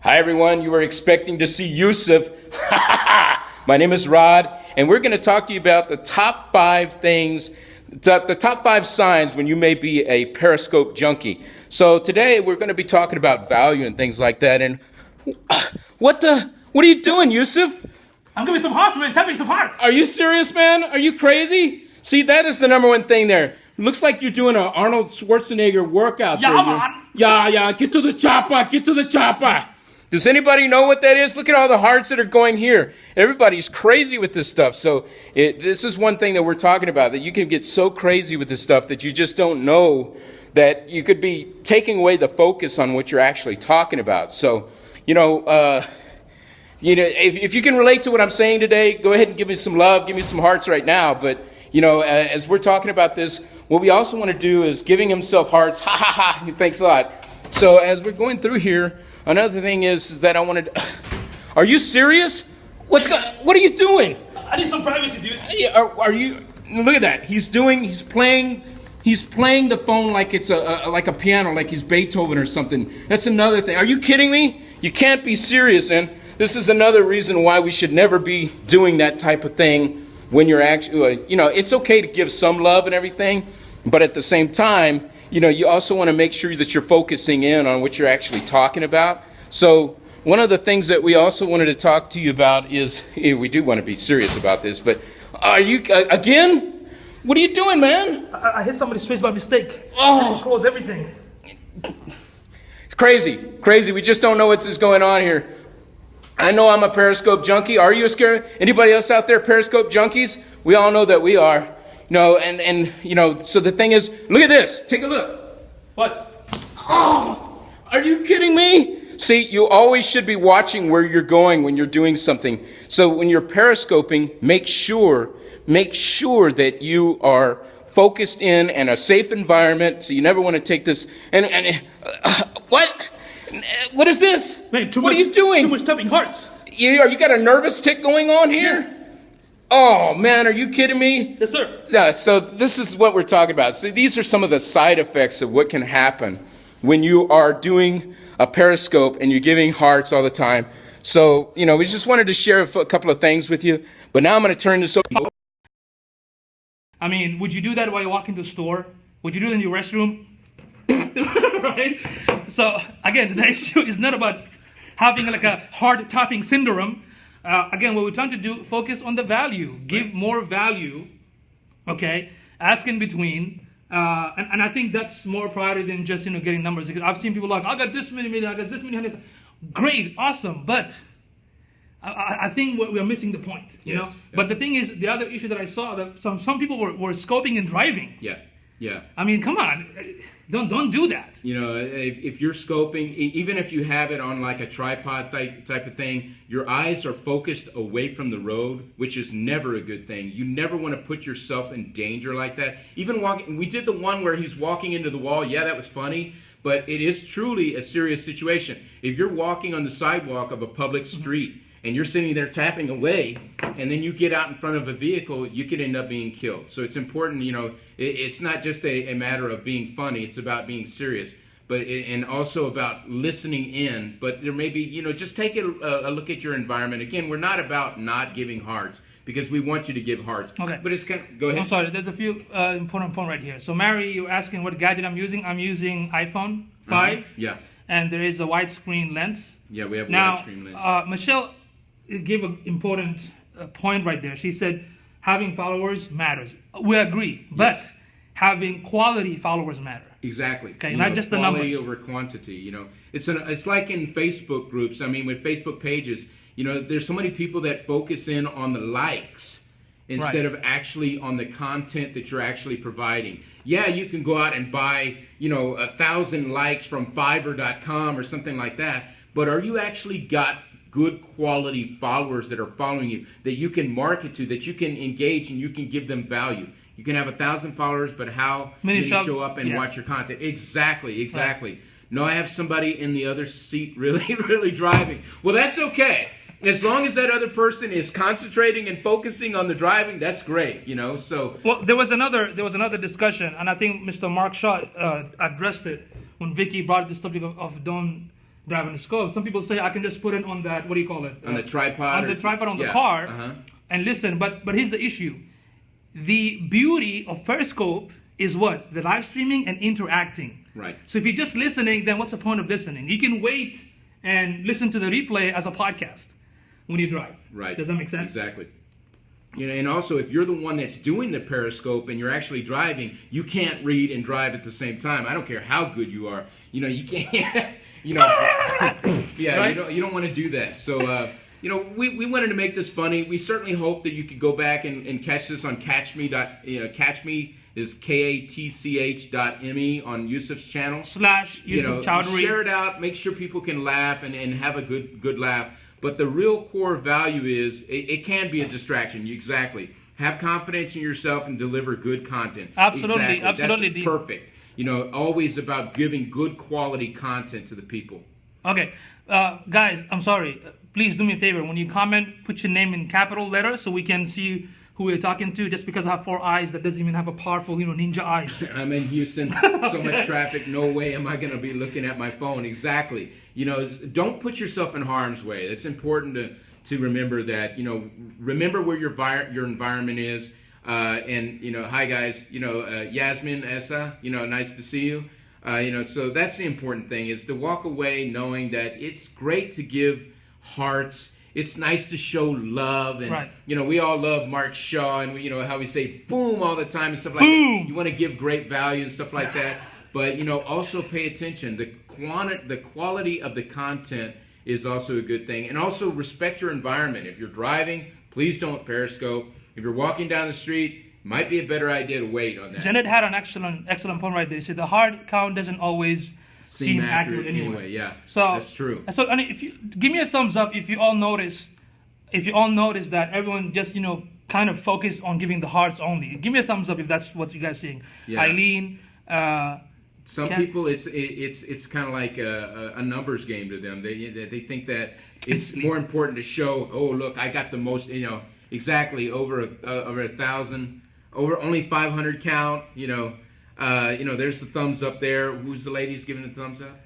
Hi everyone, you were expecting to see Yusuf. My name is Rod, and we're going to talk to you about the top 5 things, the top 5 signs when you may be a Periscope junkie. So today we're going to be talking about value and things like that. And what are you doing, Yusuf? I'm giving some hearts, man. Tell me some hearts. Are you serious, man? Are you crazy? See, that is the number one thing there. Looks like you're doing an Arnold Schwarzenegger workout. Yeah, man. Yeah, get to the chopper. Does anybody know what that is? Look at all the hearts that are going here. Everybody's crazy with this stuff. So this is one thing that we're talking about, that you can get so crazy with this stuff that you just don't know that you could be taking away the focus on what you're actually talking about. So, if you can relate to what I'm saying today, go ahead and give me some love, give me some hearts right now. But, as we're talking about this, what we also want to do is giving himself hearts. Ha, ha, ha. Thanks a lot. So as we're going through here, another thing is that I wanted to... Are you serious? What are you doing? I need some privacy, dude. Are you... Look at that. He's playing the phone like it's like a piano, like he's Beethoven or something. That's another thing. Are you kidding me? You can't be serious, man. This is another reason why we should never be doing that type of thing when you're actually... it's okay to give some love and everything, but at the same time... you also want to make sure that you're focusing in on what you're actually talking about. So one of the things that we also wanted to talk to you about is, we do want to be serious about this, but are you, again? What are you doing, man? I hit somebody's face by mistake. Oh. I close everything. It's crazy. We just don't know what's going on here. I know I'm a Periscope junkie. Are you scared? Anybody else out there Periscope junkies? We all know that we are. So the thing is, look at this. Take a look. What? Oh, are you kidding me? See, you always should be watching where you're going when you're doing something. So when you're periscoping, make sure that you are focused in and a safe environment. So you never want to take this. What? What is this? Man, what are you doing? Too much tapping hearts. You got a nervous tick going on here? Yeah. Oh, man, are you kidding me? Yes, sir. Yeah, so this is what we're talking about. So these are some of the side effects of what can happen when you are doing a Periscope and you're giving hearts all the time. So, we just wanted to share a couple of things with you. But now I'm going to turn this over. I mean, would you do that while you walk into the store? Would you do it in your restroom? Right? So, again, the issue is not about having like a heart tapping syndrome. Again, what we're trying to do, focus on the value. Give more value, okay? Ask in between. And I think that's more priority than just, getting numbers. Because I've seen people like, I got this many million, I got this many hundred. Great, awesome. But I think we're missing the point, you know? But the thing is, the other issue that I saw, that some people were scoping and driving. Yeah. I mean, come on. Don't do that. If you're scoping, even if you have it on like a tripod type of thing, your eyes are focused away from the road, which is never a good thing. You never want to put yourself in danger like that. Even walking, we did the one where he's walking into the wall. Yeah, that was funny, but it is truly a serious situation. If you're walking on the sidewalk of a public street and you're sitting there tapping away, and then you get out in front of a vehicle, you could end up being killed. So it's important, it's not just a matter of being funny, it's about being serious, and also about listening in. But there may be, just take a look at your environment. Again, we're not about not giving hearts, because we want you to give hearts. Okay. But it's go ahead. I'm sorry, there's a few important points right here. So Mary, you're asking what gadget I'm using. I'm using iPhone 5. Yeah. And there is a widescreen lens. Yeah, we have a widescreen lens. Now, Michelle gave an important point right there. She said having followers matters. We agree, but having quality followers matter. Exactly. Okay, not just the numbers. Quality over quantity. It's like in Facebook groups. I mean, with Facebook pages, there's so many people that focus in on the likes instead of actually on the content that you're actually providing. Yeah, you can go out and buy, 1,000 likes from Fiverr.com or something like that, but are you actually got good quality followers that are following you, that you can market to, that you can engage and you can give them value? You can have 1,000 followers, but how many show up and watch your content? Exactly. Right. No, I have somebody in the other seat really driving. Well, that's okay. As long as that other person is concentrating and focusing on the driving, that's great, so. Well, there was another discussion, and I think Mr. Mark Shaw addressed it when Vicky brought the subject of don't driving the scope. Some people say I can just put it on that, what do you call it? On the tripod? On the tripod on the car and listen. But here's the issue. The beauty of Periscope is what? The live streaming and interacting. Right. So if you're just listening, then what's the point of listening? You can wait and listen to the replay as a podcast when you drive. Right. Does that make sense? Exactly. You know, and also if you're the one that's doing the Periscope and you're actually driving, you can't read and drive at the same time. I don't care how good you are. You know, you can't. You know. Yeah. Right? You don't want to do that. So. You know, we wanted to make this funny. We certainly hope that you could go back and catch this on catchme. Catch me is KATCH.me on Yusuf's channel. /YusufChowdhury. Share it out. Make sure people can laugh and have a good laugh. But the real core value is it can be a distraction. Exactly. Have confidence in yourself and deliver good content. Absolutely. Exactly. Absolutely. That's perfect. You know, always about giving good quality content to the people. Okay. Guys, I'm sorry. Please do me a favor. When you comment, put your name in capital letters so we can see who we're talking to. Just because I have 4 eyes, that doesn't even have a powerful, ninja eyes. I'm in Houston. So much traffic. No way am I going to be looking at my phone. Exactly. You know, don't put yourself in harm's way. It's important to remember that. You know, remember where your environment is. And hi guys. Yasmin Essa. Nice to see you. So that's the important thing, is to walk away knowing that it's great to give hearts. It's nice to show love, and we all love Mark Shaw, and how we say boom all the time and stuff like that. You want to give great value and stuff like that, but also pay attention. The quality of the content is also a good thing, and also respect your environment. If you're driving, please don't Periscope. If you're walking down the street, might be a better idea to wait on that. Janet had an excellent point right there. She said the heart count doesn't always seem accurate anyway. Yeah, so that's true. So if you give me a thumbs up if you all notice that everyone just kind of focus on giving the hearts only. Give me a thumbs up if that's what you guys seeing. Yeah. Eileen. Some people, it's kind of like a numbers game to them. They think that it's more important to show. Oh, look, I got the most. Exactly over 1,000, over only 500 count. There's the thumbs up there. Who's the lady who's giving the thumbs up?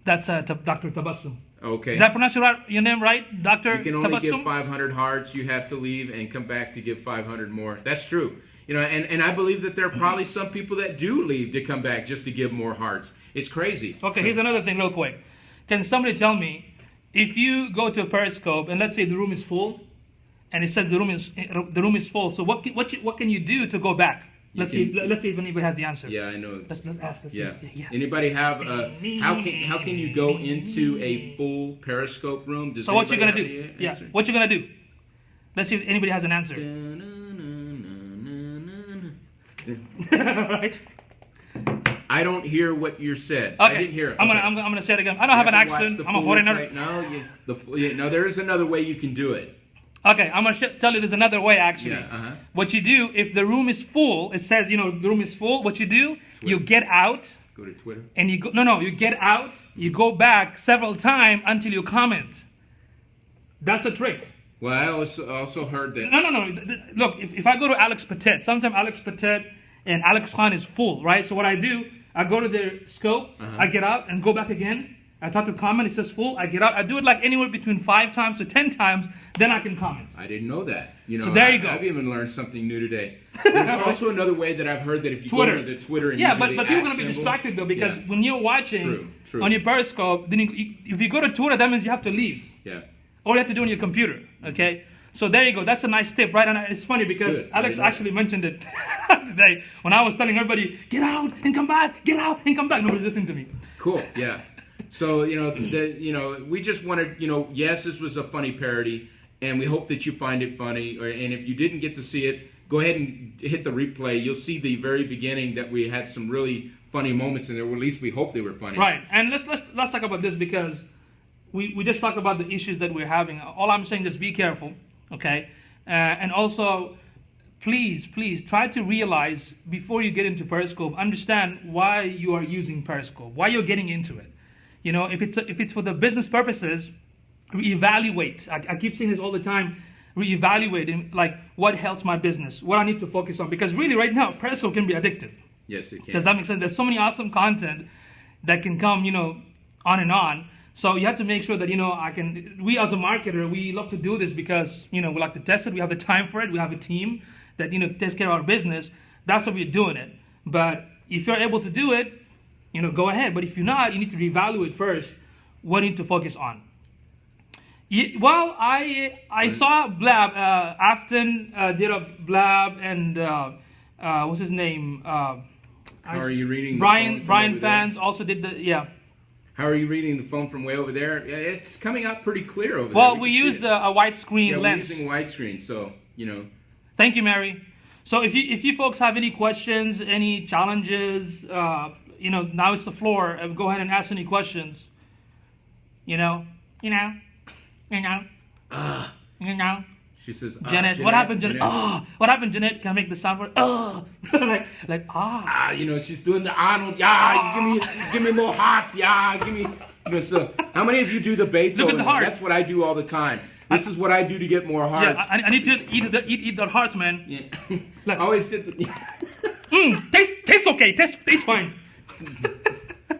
That's Dr. Tabassum. Okay. Did I pronounce your name right, Dr. You can only Tabassum? give 500 hearts. You have to leave and come back to give 500 more. That's true. And I believe that there are probably some people that do leave to come back just to give more hearts. It's crazy. Okay, here's another thing real quick. Can somebody tell me, if you go to a Periscope and let's say the room is full, and it says the room is full, so what can you do to go back? Let's see if anybody has the answer. Yeah, I know. Let's ask. Let's yeah. See. Yeah. Anybody have how can you go into a full Periscope room? So what you're gonna do? Yeah. What you're gonna do? Let's see if anybody has an answer. Right? I don't hear what you said. Okay. I didn't hear it. I'm gonna say it again. I don't have an accent. I'm a foreigner. Right now, there is another way you can do it. Okay, I'm gonna tell you there's another way actually. Yeah, What you do, if the room is full, it says the room is full. What you do, Twitter. You get out. Go to Twitter. And you go. No, you get out. You go back several times until you comment. That's a trick. Well, I also heard that. No. Look, if I go to Alex Patet, sometimes Alex Patet and Alex Khan is full, right? So what I do, I go to their scope, I get out and go back again. I talk to comment, it says full, I get out. I do it like anywhere between 5 times to 10 times, then I can comment. I didn't know that. So there you go. I've even learned something new today. There's also another way that I've heard that if you go to the Twitter and but people are going to be distracted though, because when you're watching on your Periscope, then if you go to Twitter, that means you have to leave. Yeah. Or you have to do it on your computer, okay? So there you go. That's a nice tip, right? And it's funny because Alex actually mentioned it today when I was telling everybody, get out and come back, get out and come back. Nobody listened to me. Cool, yeah. So, we just wanted, yes, this was a funny parody, and we hope that you find it funny. And if you didn't get to see it, go ahead and hit the replay. You'll see the very beginning that we had some really funny moments in there, or at least we hope they were funny. Right. And let's talk about this because we just talked about the issues that we're having. All I'm saying is be careful, okay? And also, please try to realize before you get into Periscope, understand why you are using Periscope, why you're getting into it. If it's for the business purposes, reevaluate. I keep saying this all the time. Reevaluate, like what helps my business, what I need to focus on. Because really, right now, Periscope can be addictive. Yes, it can. Does that make sense? There's so many awesome content that can come, on and on. So you have to make sure that, we as a marketer, we love to do this because, we like to test it. We have the time for it. We have a team that, takes care of our business. That's why we're doing it. But if you're able to do it, go ahead. But if you're not, you need to reevaluate first what you need to focus on. Well, I saw Blab. Afton did a Blab, and what's his name? How are you reading? Brian Fans also did the How are you reading the phone from way over there? Yeah, it's coming out pretty clear over there. Well, we used a widescreen lens. We're using widescreen, so Thank you, Mary. So if you folks have any questions, any challenges, now it's the floor. Go ahead and ask any questions. She says, Janet, what happened, Janet? Oh, what happened, Janet? Can I make the sound for it? Oh, she's doing the Arnold. Yeah, give me more hearts. Yeah, give me. So how many of you do the Beethoven? Look at the heart. That's what I do all the time. This is what I do to get more hearts. Yeah, I need to eat the hearts, man. Yeah. I always did. Tastes okay. Tastes fine.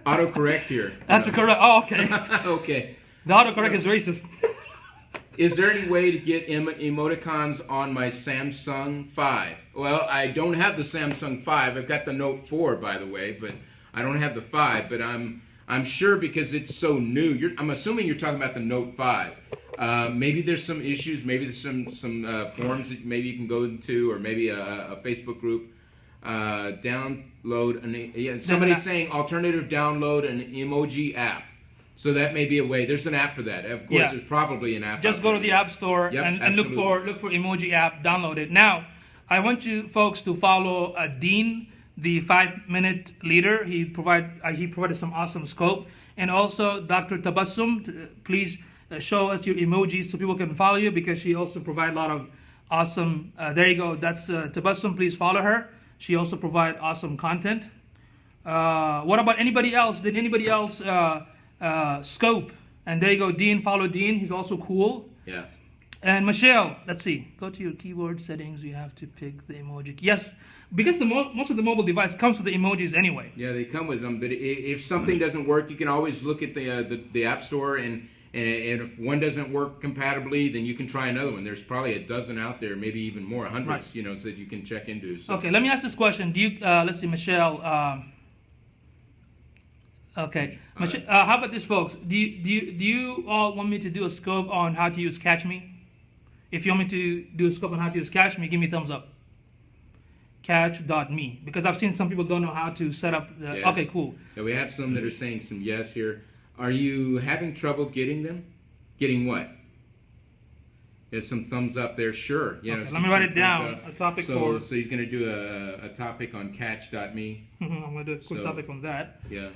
Autocorrect here. Autocorrect. Oh, okay. Okay. The autocorrect is racist. Is there any way to get emoticons on my Samsung 5? Well, I don't have the Samsung 5. I've got the Note 4, by the way, but I don't have the 5. But I'm sure because it's so new. I'm assuming you're talking about the Note 5. Maybe there's some issues. Maybe there's some forums that maybe you can go into, or maybe a Facebook group. Download somebody's saying alternative download an emoji app. So that may be a way. There's an app for that. Of course, there's probably an app. Just go to the App Store and look for emoji app. Download it. Now, I want you folks to follow Dean, the 5-minute leader. He provided some awesome scope, and also Dr. Tabassum. Please show us your emojis so people can follow you, because she also provides a lot of awesome. There you go. That's Tabassum. Please follow her. She also provides awesome content. What about anybody else? Did anybody else? Scope, and there you go. Dean, follow Dean. He's also cool. Yeah. And Michelle, let's see. Go to your keyboard settings. You have to pick the emoji. Yes, because most of the mobile device comes with the emojis anyway. Yeah, they come with them. But if something doesn't work, you can always look at the App Store, and if one doesn't work compatibly, then you can try another one. There's probably a dozen out there, maybe even more, hundreds. Right. So that you can check into. So. Okay, let me ask this question. Do you? Let's see, Michelle. Okay. How about this, folks? Do you all want me to do a scope on how to use Catch Me? If you want me to do a scope on how to use Catch Me, give me a thumbs up. Catch.me, because I've seen some people don't know how to set up the. Yes. Okay, cool. Yeah, we have some that are saying some yes here. Are you having trouble getting them? Getting what? There's some thumbs up there. Sure. Okay, let me write it down. A topic so he's going to do a topic on Catch.me. I'm going to do a quick topic on that. Yeah.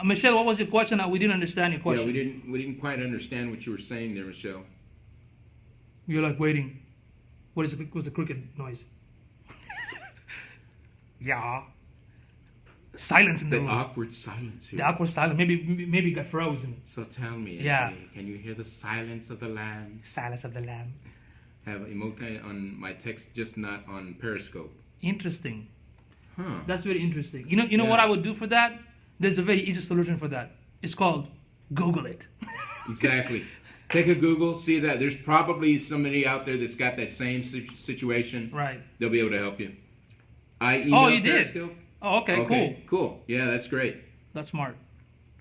Michelle, what was your question? We didn't understand your question. Yeah, we didn't quite understand what you were saying there, Michelle. You're like waiting. What's the cricket noise? Yeah. Silence in the room. Awkward silence here. The awkward silence. Maybe it got frozen. So tell me, can you hear the silence of the lamb? Silence of the lamb. Have emoji on my text, just not on Periscope. Interesting. Huh. That's very interesting. You know what I would do for that? There's a very easy solution for that. It's called Google it. Exactly. Take a Google, see that. There's probably somebody out there that's got that same situation. Right. They'll be able to help you. You Periscope. did? Oh, okay, cool. Yeah, that's great. That's smart.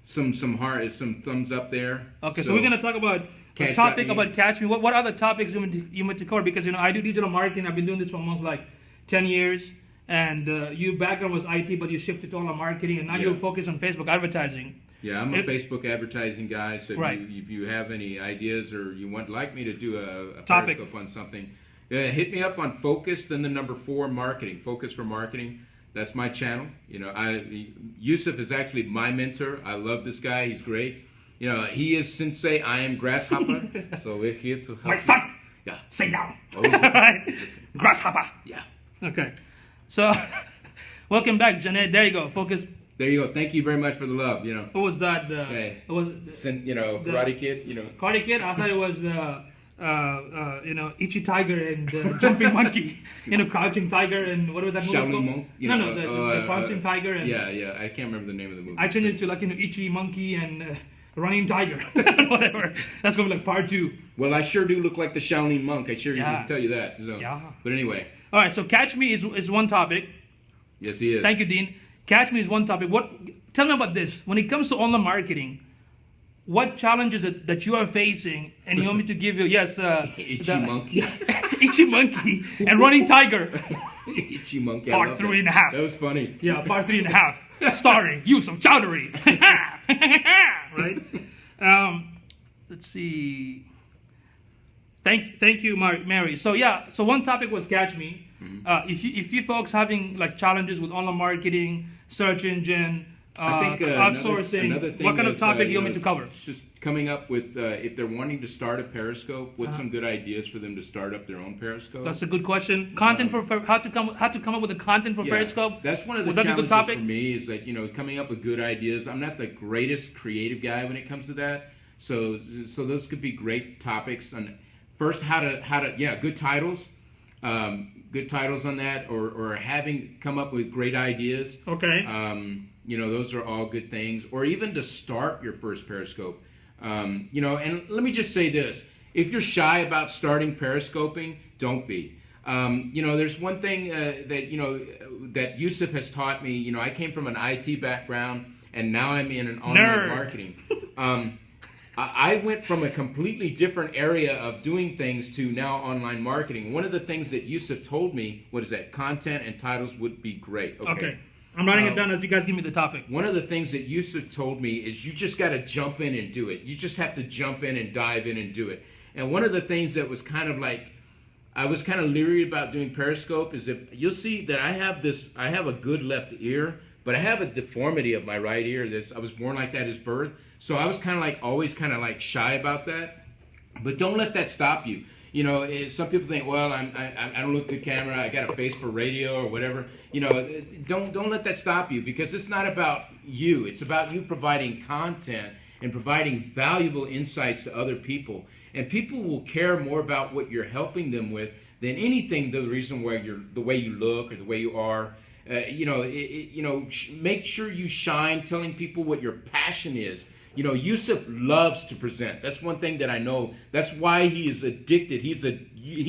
Some thumbs up there. Okay, so we're going to talk about a topic about Catch Me. What other topics you want to cover? Because, I do digital marketing. I've been doing this for almost like 10 years. And your background was IT, but you shifted to online marketing, and now you're focused on Facebook advertising. Yeah, I'm a Facebook advertising guy, so right. if you have any ideas or you want like me to do a topic Periscope on something, hit me up on Focus, then the number 4 marketing. Focus for marketing. That's my channel. Yusuf is actually my mentor. I love this guy. He's great. He is sensei. I am grasshopper. So we're here to help. My son. Yeah. Sit down. Right. Grasshopper. Yeah. Okay. So, welcome back, Janet. There you go. Focus. There you go. Thank you very much for the love. What was that? Karate Kid. Karate Kid. I thought it was Itchy Tiger and Jumping Monkey. Crouching Tiger and what was that movie called? Monk. The Crouching Tiger and. Yeah. I can't remember the name of the movie. I changed it to Itchy Monkey and running tiger, whatever. That's gonna be like part 2. Well, I sure do look like the Shaolin monk. I sure can tell you that. So. Yeah. But anyway. All right. So catch me is one topic. Yes, he is. Thank you, Dean. Catch me is one topic. Tell me about this. When it comes to online marketing, what challenges that you are facing, and you want me to give you Itchy monkey. Itchy monkey and running tiger. Itchy monkey. Part 3.5. That was funny. Yeah, part 3.5. Starring Yusufchowdhury. Right? Let's see. Thank you, Mary. So so one topic was catch me. Mm-hmm. If you folks having like challenges with online marketing, search engine, I think outsourcing, another thing what kind of topic do you want me to cover? Just coming up with if they're wanting to start a Periscope, what's some good ideas for them to start up their own Periscope? That's a good question. Content for how to come up with the content for Periscope. That's one of the challenges for me is that coming up with good ideas. I'm not the greatest creative guy when it comes to that, so those could be great topics. On first, how to good titles. Good titles on that, or having come up with great ideas. Okay. Those are all good things. Or even to start your first Periscope. And let me just say this: if you're shy about starting Periscoping, don't be. There's one thing that Yusuf has taught me. I came from an IT background, and now I'm in an online marketing. I went from a completely different area of doing things to now online marketing. One of the things that Yusuf told me, content and titles would be great. Okay. I'm writing it down as you guys give me the topic. One of the things that Yusuf told me is you just got to jump in and do it. You just have to jump in and dive in and do it. And one of the things that was kind of like, I was kind of leery about doing Periscope is if you'll see that I have a good left ear, but I have a deformity of my right ear. I was born like that as birth. So I was kind of like always kind of like shy about that. But don't let that stop you. Some people think, well, I don't look good camera. I got a face for radio or whatever. Don't let that stop you, because it's not about you. It's about you providing content and providing valuable insights to other people. And people will care more about what you're helping them with than anything. The reason why the way you look or the way you are. Make sure you shine, telling people what your passion is. Yusuf loves to present. That's one thing that I know. That's why he is addicted. He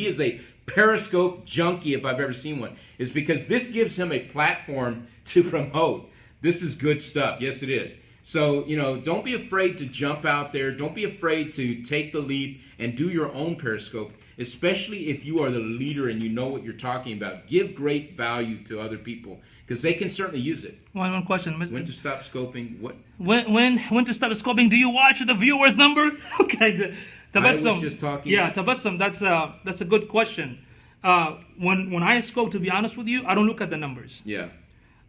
is a Periscope junkie, if I've ever seen one. Is because this gives him a platform to promote. This is good stuff. Yes, it is. So, don't be afraid to jump out there. Don't be afraid to take the leap and do your own Periscope, especially if you are the leader and you know what you're talking about. Give great value to other people, because they can certainly use it. One question. When to stop scoping? What? When to stop scoping? Do you watch the viewers number? Okay. I was just talking. Yeah, Tabassum, that's a good question. When I scope, to be honest with you, I don't look at the numbers. Yeah.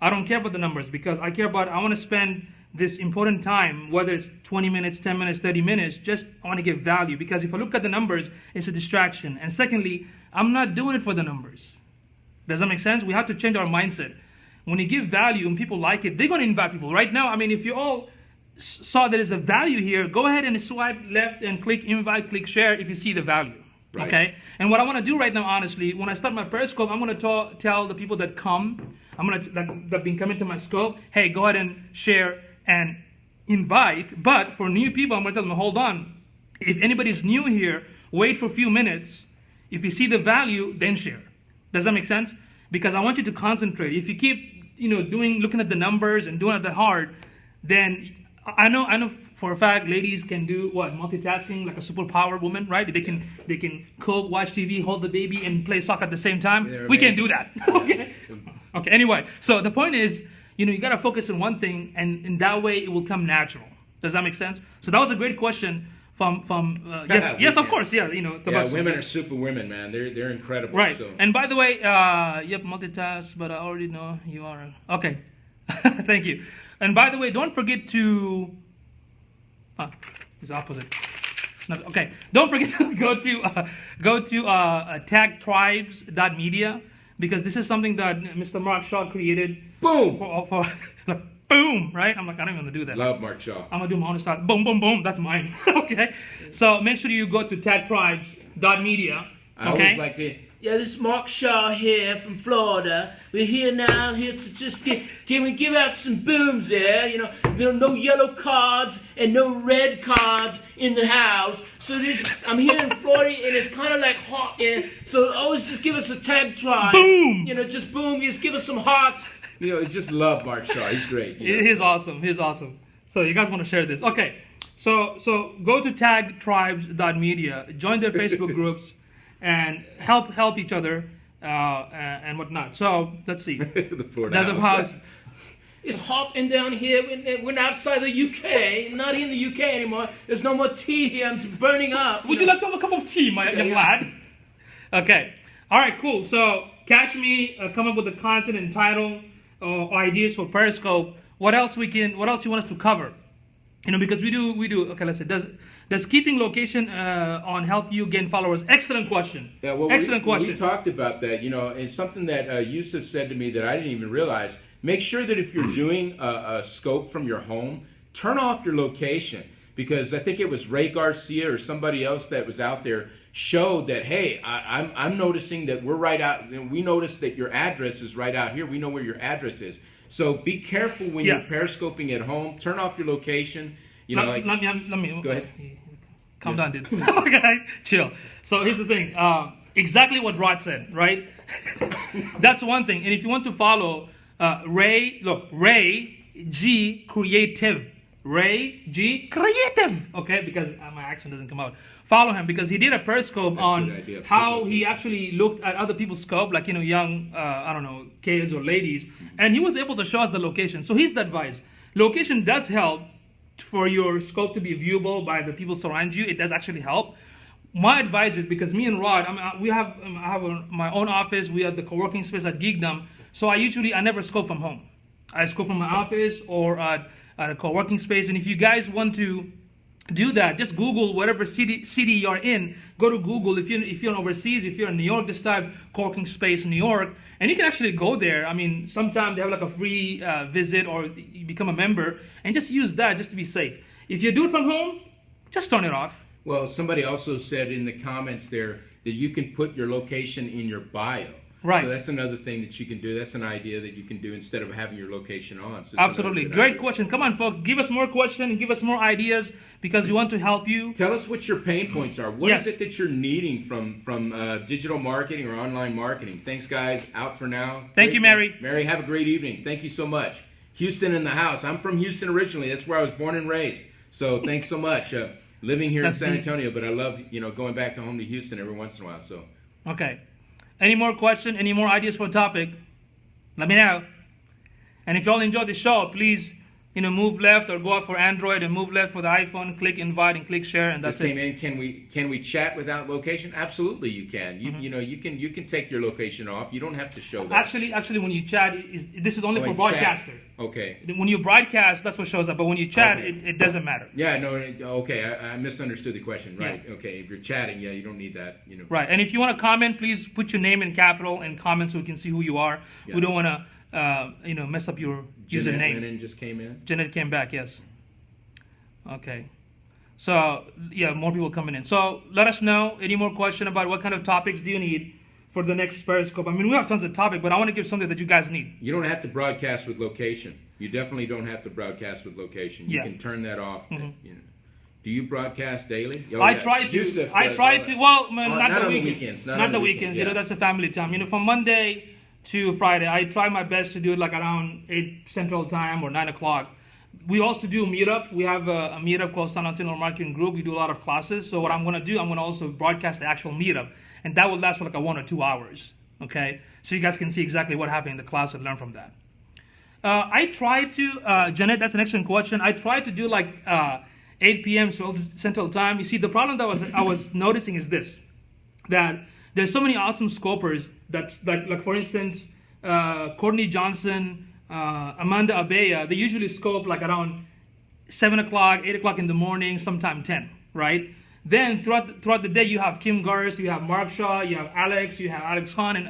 I don't care about the numbers, because I want to spend this important time, whether it's 20 minutes, 10 minutes, 30 minutes, I want to give value. Because if I look at the numbers, it's a distraction. And secondly, I'm not doing it for the numbers. Does that make sense? We have to change our mindset. When you give value and people like it, they're going to invite people. Right now, if you all saw there is a value here, go ahead and swipe left and click invite, click share if you see the value. Right. Okay? And what I want to do right now, honestly, when I start my Periscope, I'm going to tell the people that come, that been coming to my scope, hey, go ahead and share and invite. But for new people, I'm going to tell them, hold on. If anybody's new here, wait for a few minutes. If you see the value, then share. Does that make sense? Because I want you to concentrate. If you keep, looking at the numbers and doing it that hard, then I know for a fact ladies can do multitasking like a superpower woman, right? They can cook, watch TV, hold the baby, and play soccer at the same time. We can't do that. Okay. Okay. Anyway, so the point is, you got to focus on one thing, and in that way it will come natural. Does that make sense? So that was a great question from yes, of course, yeah. Women are super women, man. They're incredible. Right. So. And by the way, yep, multitask, but I already know you are. Okay. Thank you. And by the way, don't forget to. It's opposite. No, okay. Don't forget to go to tagtribes.media, because this is something that Mr. Mark Shaw created. Boom. For boom, right? I'm like, I don't even want to do that. Love Mark Shaw. I'm gonna do my own style. Boom, boom, boom. That's mine. Okay. So make sure you go to tagtribes.media. I always like to. Yeah, this is Mark Shaw here from Florida. We're here to just give out some booms there. You know, there are no yellow cards and no red cards in the house. So I'm here in Florida, and it's kind of like hot here. So always just give us a tag try. Boom! You know, just boom. Just give us some hearts. You know, just love Mark Shaw. He's great. He's awesome. He's awesome. So you guys want to share this? Okay. So go to tagtribes.media, join their Facebook groups, and help each other and whatnot. So let's see. The Florida house. It's hot and down here. We're outside the UK. Not in the UK anymore. There's no more tea here. I'm burning up. Would you like to have a cup of tea, my young lad? Okay. All right. Cool. So catch me. Come up with the content and title or ideas for Periscope. What else you want us to cover? You know, because we do. Okay, let's say does keeping location on help you gain followers? Excellent question. Yeah, well, excellent question. We talked about that. You know, it's something that Yusuf said to me that I didn't even realize. Make sure that if you're doing a scope from your home, turn off your location, because I think it was Ray Garcia or somebody else that was out there showed that, hey, I'm noticing that we're right out. We noticed that your address is right out here. We know where your address is. So be careful when you're periscoping at home. Turn off your location. You know, let me go ahead. Calm down, dude. Okay, chill. So here's the thing. Exactly what Rod said, right? That's one thing. And if you want to follow Ray G Creative. Ray G Creative. Okay, because my accent doesn't come out. Follow him because he did a Periscope on how he actually looked at other people's scope, like, you know, young, I don't know, kids or ladies, and he was able to show us the location. So here's the advice. Location does help for your scope to be viewable by the people surround you. It does actually help. My advice is, because me and Rod, I have my own office. We have the co-working space at Geekdom. So I never scope from home. I scope from my office or at a co-working space. And if you guys want to do that, just Google whatever city you're in. Go to Google. If you're overseas, if you're in New York, just type co-working space New York, and you can actually go there. I mean, sometimes they have like a free visit, or you become a member, and just use that just to be safe. If you do it from home, just turn it off. Well, somebody also said in the comments there that you can put your location in your bio. Right. So that's another thing that you can do. That's an idea that you can do instead of having your location on. So absolutely. Great question. Come on, folks. Give us more questions. Give us more ideas, because we want to help you. Tell us what your pain points are. What is it that you're needing from digital marketing or online marketing? Thanks, guys. Out for now. Thank you, Mary. Mary, have a great evening. Thank you so much. Houston in the house. I'm from Houston originally. That's where I was born and raised. So thanks so much. Living here in San Antonio, but I love, going back to home to Houston every once in a while. So. Okay. Any more questions? Any more ideas for a topic? Let me know. And if you all enjoyed the show, please, move left or go out for Android and move left for the iPhone. Click invite and click share, and that's it. Can we chat without location? Absolutely, you can. You can take your location off. You don't have to show that. Actually, when you chat, this is only for broadcaster. Okay. When you broadcast, that's what shows up. But when you chat, it doesn't matter. Yeah. No. Okay. I misunderstood the question. Right. Yeah. Okay. If you're chatting, you don't need that. Right. And if you want to comment, please put your name in capital and comment so we can see who you are. Yeah. We don't want to. Mess up your username. Jeanette just came in. Jeanette came back, yes. Okay. So, more people coming in. So, let us know any more question about what kind of topics do you need for the next Periscope. I mean, we have tons of topics, but I want to give something that you guys need. You don't have to broadcast with location. You definitely don't have to broadcast with location. You can turn that off. Mm-hmm. Do you broadcast daily? I try to. Well, not the weekends. Not the weekends. Yeah. That's a family time. From Monday to Friday, I try my best to do it like around 8 Central Time or 9 o'clock. We also do meetup. We have a meetup called San Antonio Marketing Group. We do a lot of classes. So what I'm going to do, I'm going to also broadcast the actual meetup, and that will last for like 1 or 2 hours. Okay, so you guys can see exactly what happened in the class and learn from that. I try to, Jeanette, that's an excellent question. I try to do like 8 p.m. Central Time. You see, the problem that I was noticing is this, that there's so many awesome scopers that's like for instance, Courtney Johnson, Amanda Abea, they usually scope like around 7 o'clock, 8 o'clock in the morning, sometime 10, right? Then throughout the day, you have Kim Garst, you have Mark Shaw, you have Alex, you have Alex Khan, and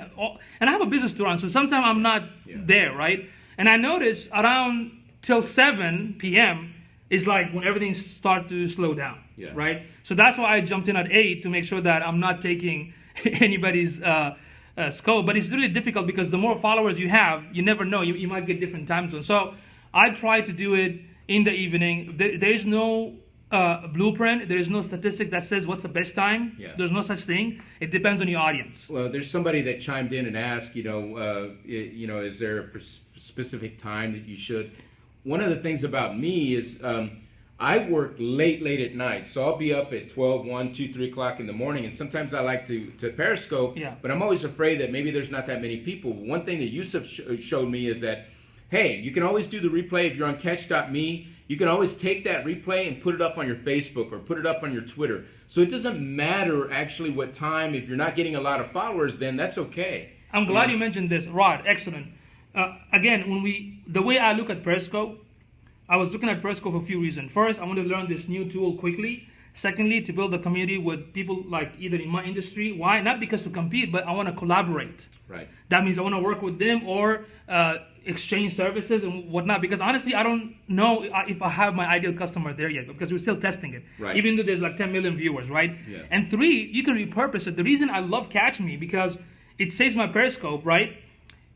I have a business to run, so sometimes I'm not there, right? And I notice around till 7 p.m. is like when everything starts to slow down, right? So that's why I jumped in at 8 to make sure that I'm not taking anybody's scope, but it's really difficult because the more followers you have, you never know, you might get different time zones. So I try to do it in the evening. There is no blueprint. There is no statistic that says what's the best time. Yeah. There's no such thing. It depends on your audience. Well, there's somebody that chimed in and asked, is there a specific time that you should? One of the things about me is I work late at night, so I'll be up at 12, 1, 2, 3 o'clock in the morning, and sometimes I like to Periscope, but I'm always afraid that maybe there's not that many people. One thing that Yusuf showed me is that, hey, you can always do the replay if you're on catch.me. You can always take that replay and put it up on your Facebook or put it up on your Twitter. So it doesn't matter actually what time. If you're not getting a lot of followers, then that's okay. I'm glad you mentioned this, Rod. Excellent. Again, the way I look at Periscope, I was looking at Periscope for a few reasons. First, I want to learn this new tool quickly. Secondly, to build a community with people like either in my industry. Why? Not because to compete, but I want to collaborate. Right. That means I want to work with them or exchange services and whatnot. Because honestly, I don't know if I have my ideal customer there yet because we're still testing it. Right. Even though there's like 10 million viewers, right? Yeah. And three, you can repurpose it. The reason I love Catch Me because it saves my Periscope, right?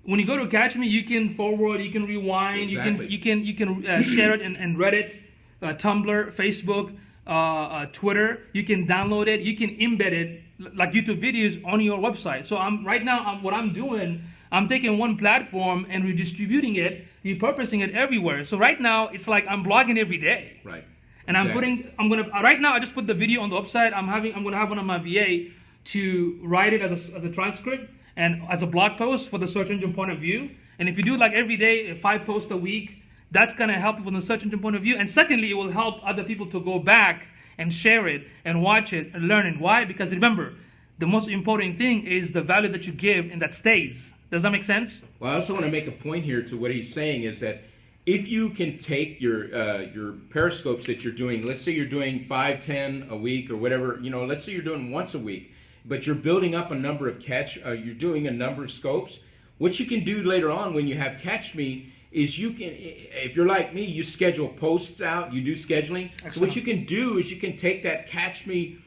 When you go to Catch Me, you can forward, you can rewind, Exactly. you can share it in Reddit, Tumblr, Facebook, Twitter. You can download it, you can embed it like YouTube videos on your website. So what I'm doing, I'm taking one platform and redistributing it, repurposing it everywhere. So right now it's like I'm blogging every day. Right. And right now I just put the video on the website. I'm gonna have one of my VA to write it as a transcript and as a blog post for the search engine point of view. And if you do like every day, 5 posts a week, that's gonna help you from the search engine point of view. And secondly, it will help other people to go back and share it and watch it and learn it. Why? Because remember, the most important thing is the value that you give and that stays. Does that make sense? Well, I also want to make a point here to what he's saying is that if you can take your periscopes that you're doing, let's say you're doing 5, 10 a week or whatever, let's say you're doing once a week, but you're building up a number of you're doing a number of scopes. What you can do later on when you have Catch Me is you can, if you're like me, you schedule posts out, you do scheduling. Excellent. So what you can do is you can take that Catch Me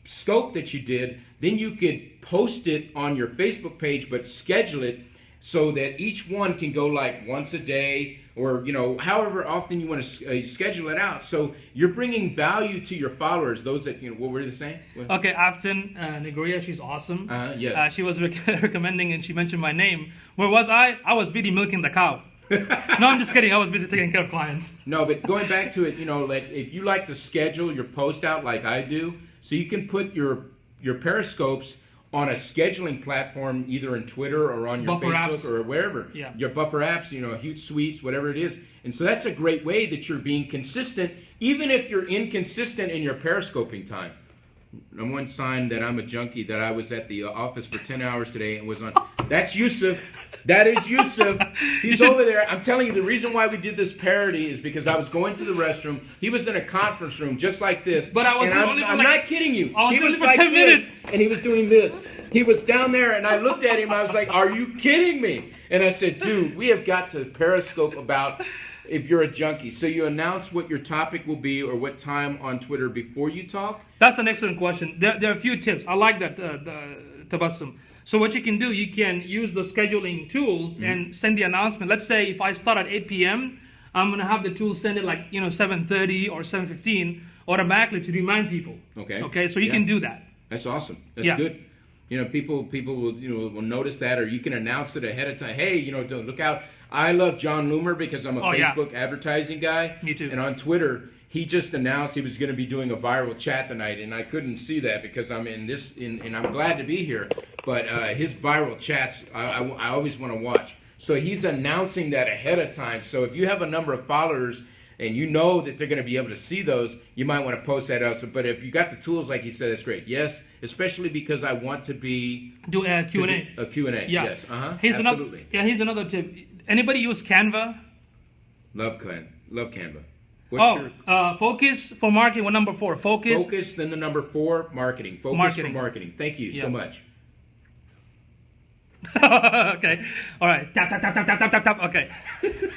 scope that you did, then you could post it on your Facebook page, but schedule it so that each one can go like once a day or however often you want to schedule it out. So you're bringing value to your followers, those that what were they saying? Okay, Afton Negria, she's awesome. Yes. She was recommending and she mentioned my name. Where was I? I was busy milking the cow. No, I'm just kidding. I was busy taking care of clients. No, but going back to it, like if you like to schedule your post out like I do, so you can put your periscopes on a scheduling platform, either in Twitter or on your Buffer Facebook apps. or wherever. Yeah. Your buffer apps, Huge Suites, whatever it is. And so that's a great way that you're being consistent, even if you're inconsistent in your periscoping time. Number one sign that I'm a junkie, that I was at the office for 10 hours today and was on. That's Yusuf. That is Yusuf. He's over there. I'm telling you, the reason why we did this parody is because I was going to the restroom. He was in a conference room just like this. But I was only for I'm not kidding you. He was for like 10 minutes. And he was doing this. He was down there, and I looked at him. I was like, "Are you kidding me?" And I said, "Dude, we have got to Periscope about if you're a junkie." So you announce what your topic will be or what time on Twitter before you talk? That's an excellent question. There are a few tips. I like that, Tabassum. So what you can do, you can use the scheduling tools and send the announcement. Let's say if I start at 8 p.m., I'm going to have the tool send it like 7:30 or 7:15 automatically to remind people. Okay, so you can do that. That's awesome. That's good. People will notice that, or you can announce it ahead of time. Hey, don't look out. I love John Loomer because I'm a Facebook advertising guy. Me too. And on Twitter, he just announced he was going to be doing a viral chat tonight, and I couldn't see that because I'm and I'm glad to be here. But his viral chats, I always want to watch. So he's announcing that ahead of time. So if you have a number of followers and you know that they're going to be able to see those, you might want to post that out. So, but if you got the tools, like he said, that's great. Yes, especially because I want to do a Q&A. A Q&A, yeah. Yes. Absolutely. Here's another tip. Anybody use Canva? Love Canva. Focus for marketing. What number 4? Focus, then the number 4, marketing. Focus for marketing. Thank you so much. Okay. All right. Tap, tap, tap, tap, tap, tap, tap, tap. Okay.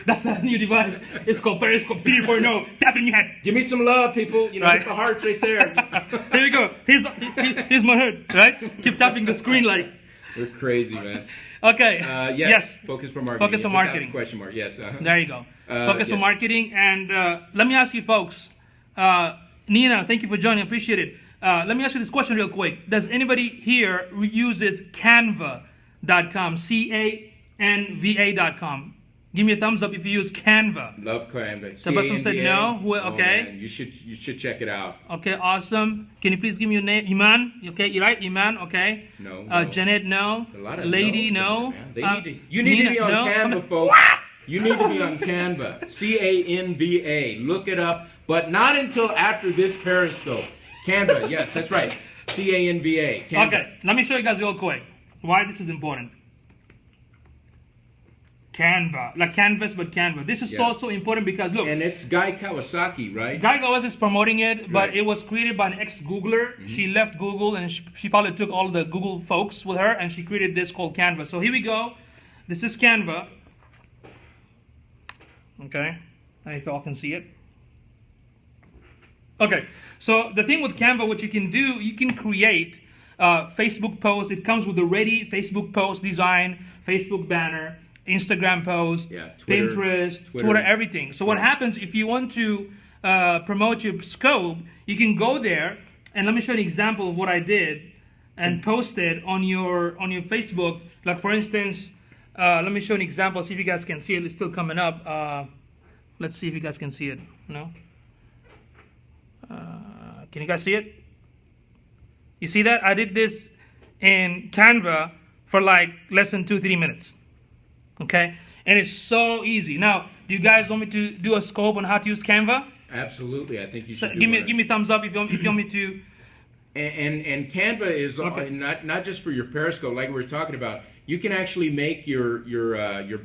That's a new device. It's called Periscope 3.0. Tap in your head. Give me some love, people. You know, Right. hit the hearts right there. Here we go. Here's my head. Right? Keep tapping the screen like. We're crazy, man. Okay. Yes. Focus for marketing. Focus on Without marketing. the question mark. Yes. There you go. Focus yes. on marketing. And let me ask you, folks. Nina, thank you for joining. Appreciate it. Let me ask you this question real quick. Does anybody here uses Canva.com? Canva.com. Give me a thumbs up if you use Canva. Love Canva. Some said no. Okay. Man, you should check it out. Okay, awesome. Can you please give me your name? Iman? Okay, you're right. Iman, okay. No. Janet, no. A lot of Lady, no's, no. man. You need to be on no. Canva, folks. You need to be on Canva. Canva. Look it up, but not until after this Periscope. Canva, yes, that's right. Canva. Canva. Okay, let me show you guys real quick why this is important. Canva, like Canvas, but Canva. This is so important because look. And it's Guy Kawasaki, right? Guy Kawasaki is promoting it, but Right. it was created by an ex-Googler. Mm-hmm. She left Google and she probably took all the Google folks with her and she created this called Canva. So here we go. This is Canva. Okay, I don't know if y'all can see it. Okay, so the thing with Canva, what you can do, you can create Facebook posts. It comes with a ready Facebook post design, Facebook banner, Instagram post, Twitter, Pinterest, Twitter, everything. So what happens if you want to promote your scope, you can go there, and let me show you an example of what I did and post it on your Facebook. Like for instance, let me show you an example, see if you guys can see it. It's still coming up. Let's see if you guys can see it. No? Can you guys see it? You see that? I did this in Canva for like less than 2-3 minutes. Okay? And it's so easy. Now, do you guys want me to do a scope on how to use Canva? Absolutely, I think you should. So give me thumbs up if you want me to. And Canva is not just for your Periscope, like we were talking about. You can actually make your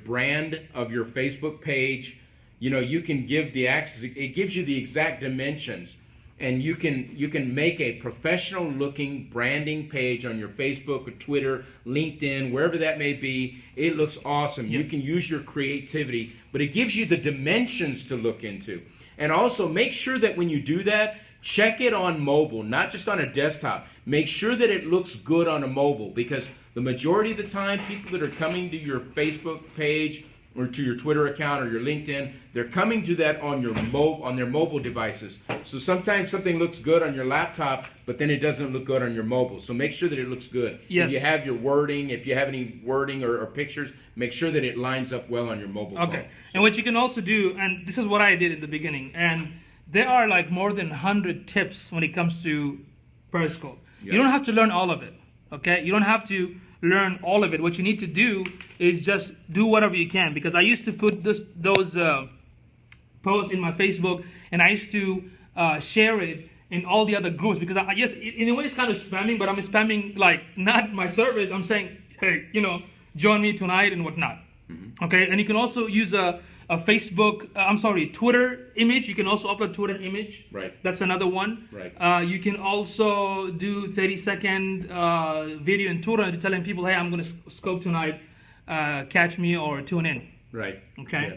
brand of your Facebook page. You know, you can give the access. It gives you the exact dimensions, and you can make a professional looking branding page on your Facebook or Twitter, LinkedIn, wherever that may be. It looks awesome. Yes. You can use your creativity, but it gives you the dimensions to look into. And also make sure that when you do that, check it on mobile, not just on a desktop. Make sure that it looks good on a mobile, because the majority of the time, people that are coming to your Facebook page or to your Twitter account or your LinkedIn, they're coming to that on their mobile devices. So sometimes something looks good on your laptop, but then it doesn't look good on your mobile. So make sure that it looks good. Yes. If you have your wording, if you have any wording or pictures, make sure that it lines up well on your mobile phone. Okay. And what you can also do, and this is what I did in the beginning, and there are like more than 100 tips when it comes to Periscope. Yeah. You don't have to learn all of it, okay? You don't have to learn all of it. What you need to do is just do whatever you can, because I used to put those posts in my Facebook, and I used to share it in all the other groups, because yes, in a way it's kind of spamming, but I'm spamming like not my service. I'm saying, hey, join me tonight and whatnot. Mm-hmm. Okay, and you can also use a Twitter image. You can also upload Twitter image. Right. That's another one. Right. You can also do 30-second video in Twitter telling people, hey, I'm going to scope tonight. Catch me or tune in. Right. Okay. Yeah.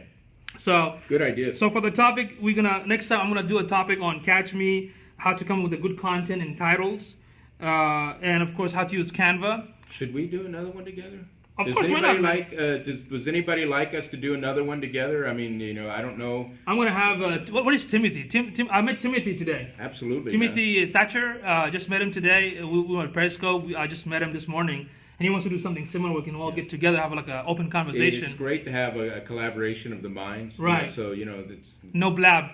So good idea. So for the topic, next time I'm gonna do a topic on Catch Me, how to come up with the good content and titles, and of course how to use Canva. Should we do another one together? Of course, why not? Does anybody like us to do another one together? I mean, I don't know. I'm gonna have what is Timothy? I met Timothy today. Absolutely. Timothy Thatcher. Just met him today. We were at Periscope. I just met him this morning, and he wants to do something similar. We can all get together, have like an open conversation. It's great to have a collaboration of the minds. Right. So it's no blab.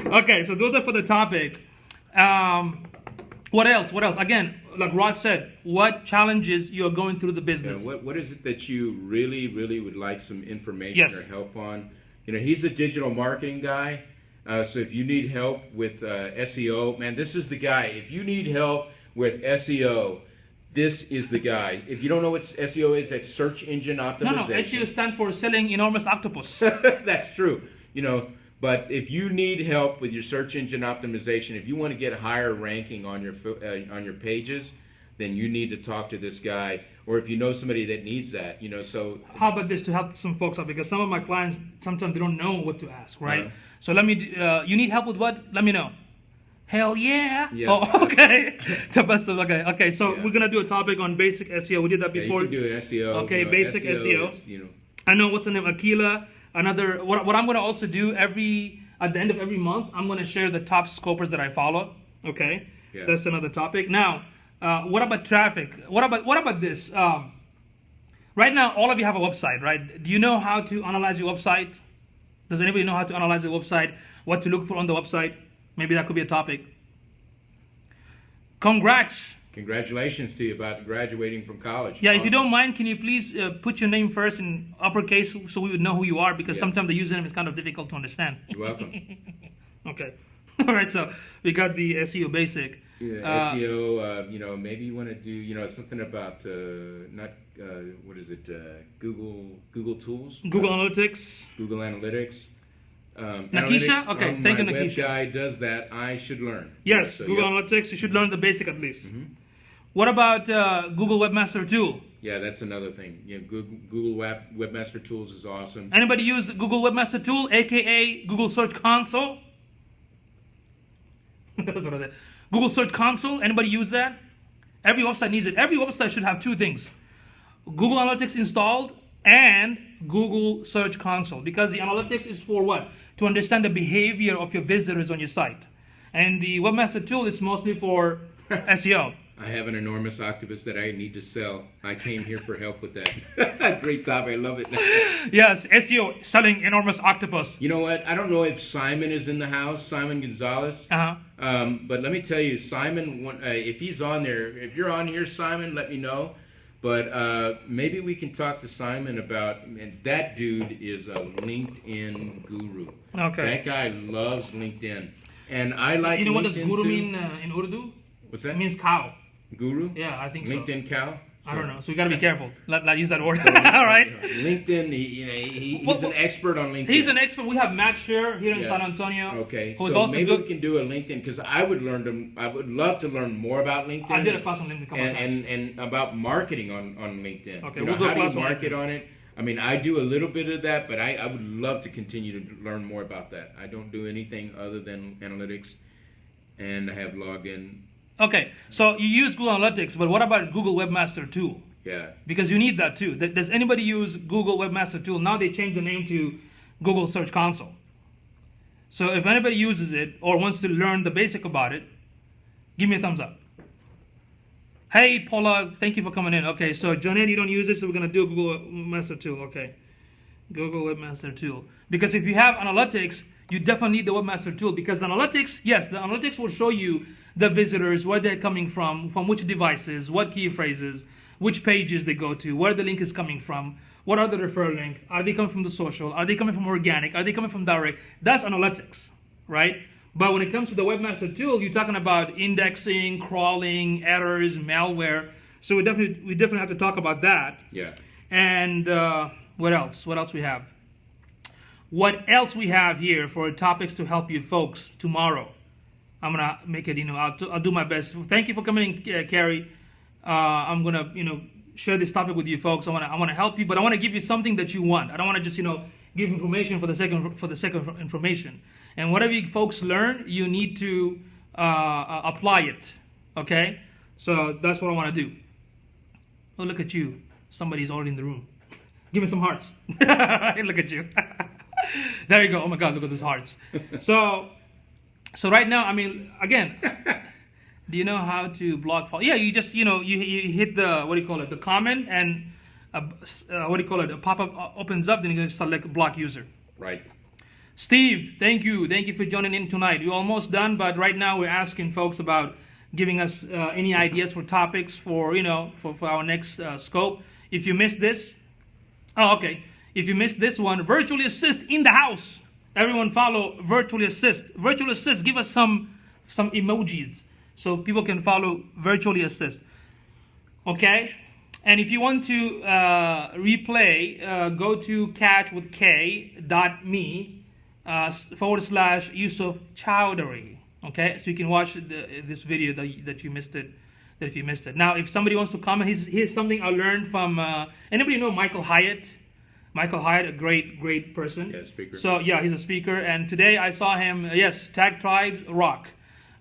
Okay, so those are for the topic. What else? Again, like Rod said, what challenges you're going through the business? What is it that you really, really would like some information Yes. or help on? He's a digital marketing guy. So if you need help with SEO, man, this is the guy. If you need help with SEO, this is the guy. If you don't know what SEO is, that's search engine optimization. No, SEO stands for selling enormous octopus. That's true. But if you need help with your search engine optimization, if you want to get higher ranking on your pages, then you need to talk to this guy. Or if you know somebody that needs that, so. How about this to help some folks out? Because some of my clients, sometimes they don't know what to ask, right? Uh-huh. So let me, you need help with what? Let me know. Hell yeah. Yeah. Oh, okay. Okay. So Yeah. we're going to do a topic on basic SEO. We did that before. Yeah, you can do SEO. Okay, basic SEO. Is, I know, what's the name? Aquila. Another, what I'm going to also do at the end of every month, I'm going to share the top scopers that I follow. Okay. Yeah. That's another topic. Now, what about traffic? What about this? Right now, all of you have a website, right? Do you know how to analyze your website? Does anybody know how to analyze your website? What to look for on the website? Maybe that could be a topic. Congratulations to you about graduating from college. Yeah, Awesome. If you don't mind, can you please put your name first in uppercase so we would know who you are? Because sometimes the username is kind of difficult to understand. You're welcome. Okay. All right, so we got the SEO basic. Yeah, SEO, maybe you want to do, something about, Google Tools? Google Analytics. Google Analytics. Nakisha? Okay, thank you, My web Nakisha. guy does that. I should learn. Yes, So, Google yeah. Analytics. You should learn the basic at least. Mm-hmm. What about Google Webmaster Tool? Yeah, that's another thing. Google Webmaster Tools is awesome. Anybody use Google Webmaster Tool, aka Google Search Console? That's what I said. Google Search Console. Anybody use that? Every website needs it. Every website should have two things: Google Analytics installed and Google Search Console. Because the analytics is for what? To understand the behavior of your visitors on your site. And the Webmaster Tool is mostly for SEO. I have an enormous octopus that I need to sell. I came here for help with that. Great topic. I love it. Yes, SEO, selling enormous octopus. You know what? I don't know if Simon is in the house, Simon Gonzalez. Uh-huh. But let me tell you, Simon, if he's on there, if you're on here, Simon, let me know. But maybe we can talk to Simon about, and that dude is a LinkedIn guru. Okay. That guy loves LinkedIn. And I like LinkedIn. You know what does guru too. mean in Urdu? What's that? It means cow. Guru? Yeah, I think so. LinkedIn cow? I don't know. So you got to be careful. Not use that word. All right. LinkedIn, he's an expert on LinkedIn. He's an expert. We have Matt here in Yeah. San Antonio. Okay, Who's so also maybe good. we can do a LinkedIn, because I would love to learn more about LinkedIn. I did a class on LinkedIn a couple of times. and about marketing on LinkedIn. Okay, You know, we'll do a how do you class on market LinkedIn. on it? I mean, I do a little bit of that, but I would love to continue to learn more about that. I don't do anything other than analytics, and I have login. Okay, so you use Google Analytics, but what about Google Webmaster Tool? Yeah. Because you need that too. Does anybody use Google Webmaster Tool? Now they changed the name to Google Search Console. So if anybody uses it or wants to learn the basic about it, give me a thumbs up. Hey, Paula, thank you for coming in. Okay, so Janet, you don't use it, so we're going to do Google Webmaster Tool. Okay, Google Webmaster Tool. Because if you have analytics, you definitely need the Webmaster Tool, because the analytics, yes, the analytics will show you the visitors, where they're coming from which devices, what key phrases, which pages they go to, where the link is coming from, what are the referral link, are they coming from the social, are they coming from organic, are they coming from direct? That's analytics, right? But when it comes to the Webmaster Tool, you're talking about indexing, crawling, errors, malware. So we definitely have to talk about that. Yeah. And what else? What else we have? What else we have here for topics to help you folks tomorrow? I'm gonna make it. I'll do my best. Thank you for coming in, Carrie. I'm gonna share this topic with you folks. I wanna help you, but I wanna give you something that you want. I don't wanna just give information for the sake of information. And whatever you folks learn, you need to apply it. Okay? So that's what I want to do. Oh, look at you. Somebody's already in the room. Give me some hearts. Look at you. There you go. Oh my God, look at those hearts. So right now, I mean, again, do you know how to block follow? Yeah, you just, you hit the, the comment, and a pop-up opens up, then you can select block user. Right. Steve, thank you for joining in tonight. We're almost done, but right now we're asking folks about giving us any ideas for topics for our next scope. If you missed this, if you missed this one, virtually assist in the house. Everyone follow virtually assist. Virtually assist, give us some emojis so people can follow virtually assist. Okay? And if you want to replay, go to catchwithk.me /yusufchowdhury. Okay? So you can watch this video that you missed it that if you missed it. Now, if somebody wants to comment, here's something I learned from, anybody know Michael Hyatt? Michael Hyatt, a great person. Yeah, speaker. So, yeah, he's a speaker. And today I saw him, yes, Tag Tribes Rock.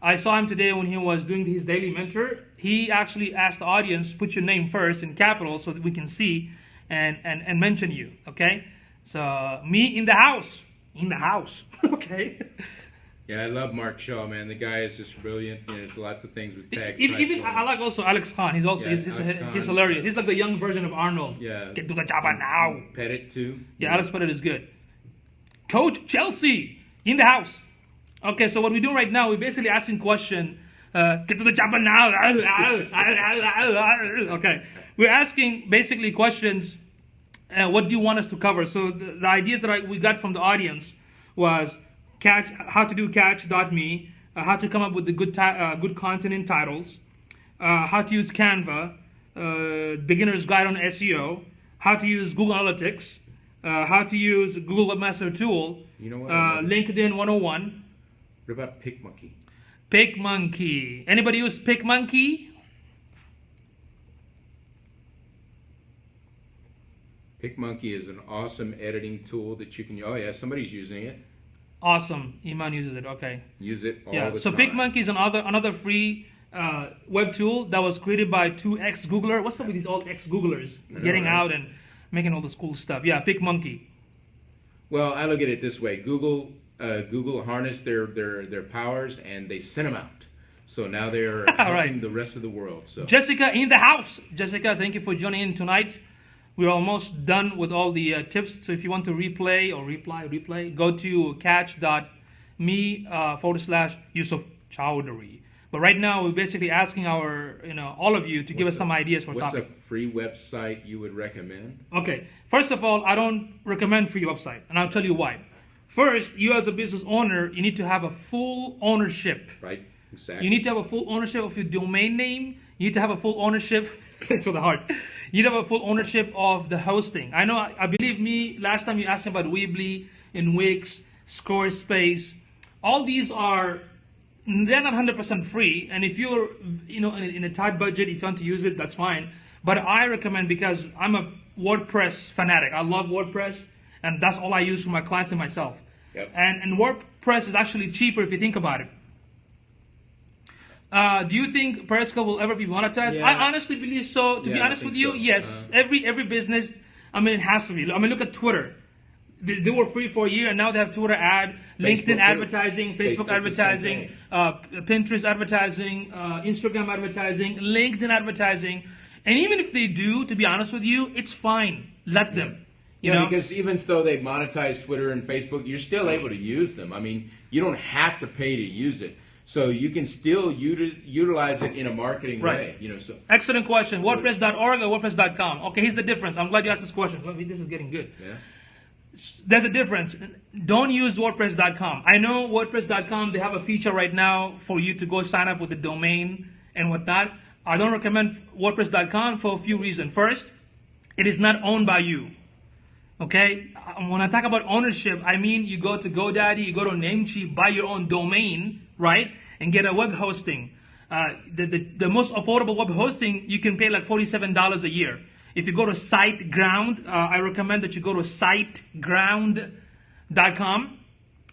I saw him today when he was doing his daily mentor. He actually asked the audience, put your name first in capitals so that we can see and mention you, okay? So, me in the house, okay? Yeah, I love Mark Shaw, man. The guy is just brilliant. You know, there's lots of things with tag. Even I like also Alex Khan. He's also he's hilarious. He's like the young version of Arnold. Yeah. Get to the job now. Pettit too. Yeah, Alex Pettit is good. Coach Chelsea in the house. Okay, so what we're doing right now, we're basically asking question. Get to the job now. Okay, we're asking basically questions. What do you want us to cover? So the ideas that we got from the audience was how to do catch.me, how to come up with the good content in titles, how to use Canva, beginner's guide on SEO, how to use Google Analytics, how to use Google Webmaster Tool, you know what? LinkedIn 101. What about PicMonkey? PicMonkey. Anybody use PicMonkey? PicMonkey is an awesome editing tool that you can. Oh yeah, somebody's using it. Awesome. Iman uses it. Okay. Use it all the so time. PicMonkey is another free web tool that was created by two ex-Googler. What's up with these old ex-Googlers getting out and making all this cool stuff? Yeah, PicMonkey. Well, I look at it this way: Google harnessed their powers and they sent them out. So now they're helping the rest of the world. So Jessica in the house. Jessica, thank you for joining in tonight. We're almost done with all the tips. So if you want to replay, go to catch.me/yusufchowdhury. But right now, we're basically asking all of you to give us some ideas for topic. What's a free website you would recommend? Okay. First of all, I don't recommend free website, and I'll tell you why. First, you as a business owner, you need to have a full ownership. Right. Exactly. You need to have a full ownership of your domain name. You need to have a full ownership. Thanks for the heart. You need to have a full ownership of the hosting. I know, I believe me, last time you asked me about Weebly and Wix, Squarespace. All these they're not 100% free. And if you're, in a tight budget, if you want to use it, that's fine. But I recommend, because I'm a WordPress fanatic. I love WordPress, and that's all I use for my clients and myself. Yep. And WordPress is actually cheaper if you think about it. Do you think Periscope will ever be monetized? Yeah. I honestly believe so. To be honest with you, yes. Every business, it has to be. Look at Twitter. They were free for a year, and now they have Twitter ad, LinkedIn advertising, Facebook advertising, Pinterest advertising, Instagram advertising, LinkedIn advertising. And even if they do, to be honest with you, it's fine. Let them. You know? Because even though they monetize Twitter and Facebook, you're still able to use them. You don't have to pay to use it. So you can still utilize it in a marketing way. So. Excellent question. WordPress.org or WordPress.com? Okay, here's the difference. I'm glad you asked this question. This is getting good. Yeah. There's a difference. Don't use WordPress.com. I know WordPress.com, they have a feature right now for you to go sign up with the domain and whatnot. I don't recommend WordPress.com for a few reasons. First, it is not owned by you. Okay? When I talk about ownership, I mean you go to GoDaddy, you go to Namecheap, buy your own domain, right? And get a web hosting. The most affordable web hosting, you can pay like $47 a year. If you go to SiteGround, I recommend that you go to SiteGround.com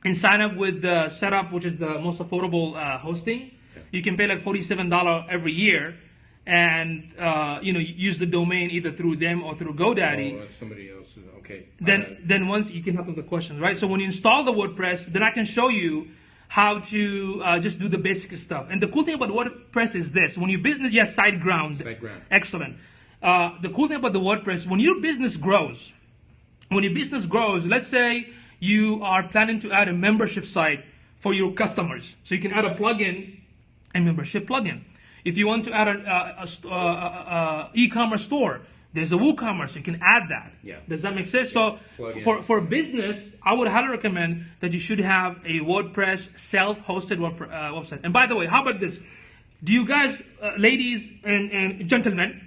and sign up with the setup, which is the most affordable hosting. You can pay like $47 every year, and use the domain either through them or through GoDaddy. Oh, that's somebody else. Okay. Then once you can help them with the questions, right? So when you install the WordPress, then I can show you how to just do the basic stuff. And the cool thing about WordPress is this: when your business, yes, SiteGround. Excellent. The cool thing about the WordPress, when your business grows, let's say you are planning to add a membership site for your customers. So you can add a plugin, a membership plugin. If you want to add an e-commerce store, there's a WooCommerce. You can add that. Yeah. Does that make sense? So for business, I would highly recommend that you should have a WordPress self-hosted website. And by the way, how about this? Do you guys, ladies and gentlemen,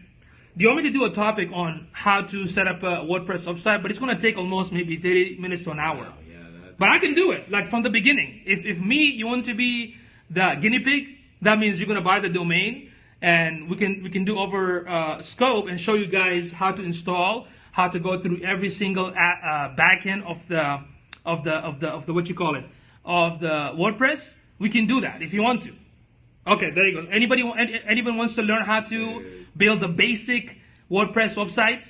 do you want me to do a topic on how to set up a WordPress website? But it's going to take almost maybe 30 minutes to an hour. Wow, yeah, but I can do it, like from the beginning. If you want to be the guinea pig, that means you're going to buy the domain and we can do over Scope and show you guys how to install, how to go through every single backend of the what you call it, of the WordPress. We can do that if you want to. Okay, there you go. Anybody wants to learn how to build a basic WordPress website?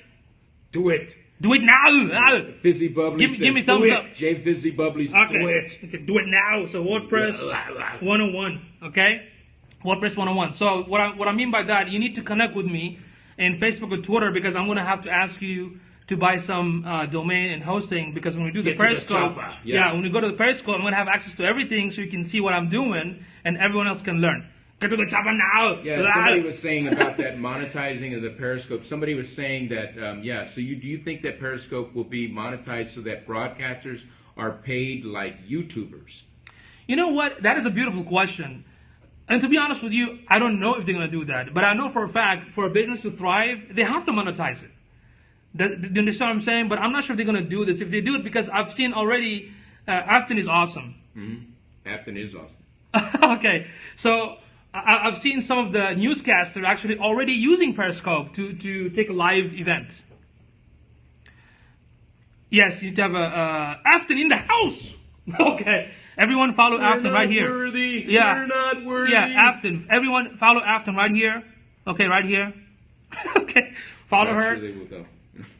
Do it. Do it now. Fizzy Bubbly give me thumbs up. Jay Fizzy Bubbly's okay. do it. Okay, do it now. So WordPress 101. Okay, WordPress 101. So what I mean by that, you need to connect with me in Facebook or Twitter, because I'm gonna have to ask you to buy some domain and hosting, because when we do the Periscope, when we go to the Periscope, I'm gonna have access to everything, so you can see what I'm doing and everyone else can learn. Get to the chopper now. Yeah, somebody was saying about that monetizing of the Periscope. Somebody was saying that, so do you think that Periscope will be monetized so that broadcasters are paid like YouTubers? You know what? That is a beautiful question. And to be honest with you, I don't know if they're going to do that. But I know for a fact, for a business to thrive, they have to monetize it. Do you understand what I'm saying? But I'm not sure if they're going to do this. If they do it, because I've seen already, Afton is awesome. Mm-hmm. Afton is awesome. Okay, so I've seen some of the newscasters actually already using Periscope to take a live event. Yes, you need to have a Afton in the house. Okay, everyone follow Afton right here. Worthy. Yeah, you're not worthy. Yeah, Afton. Everyone follow Afton right here. Okay, right here. Okay, follow her. Sure they will, though.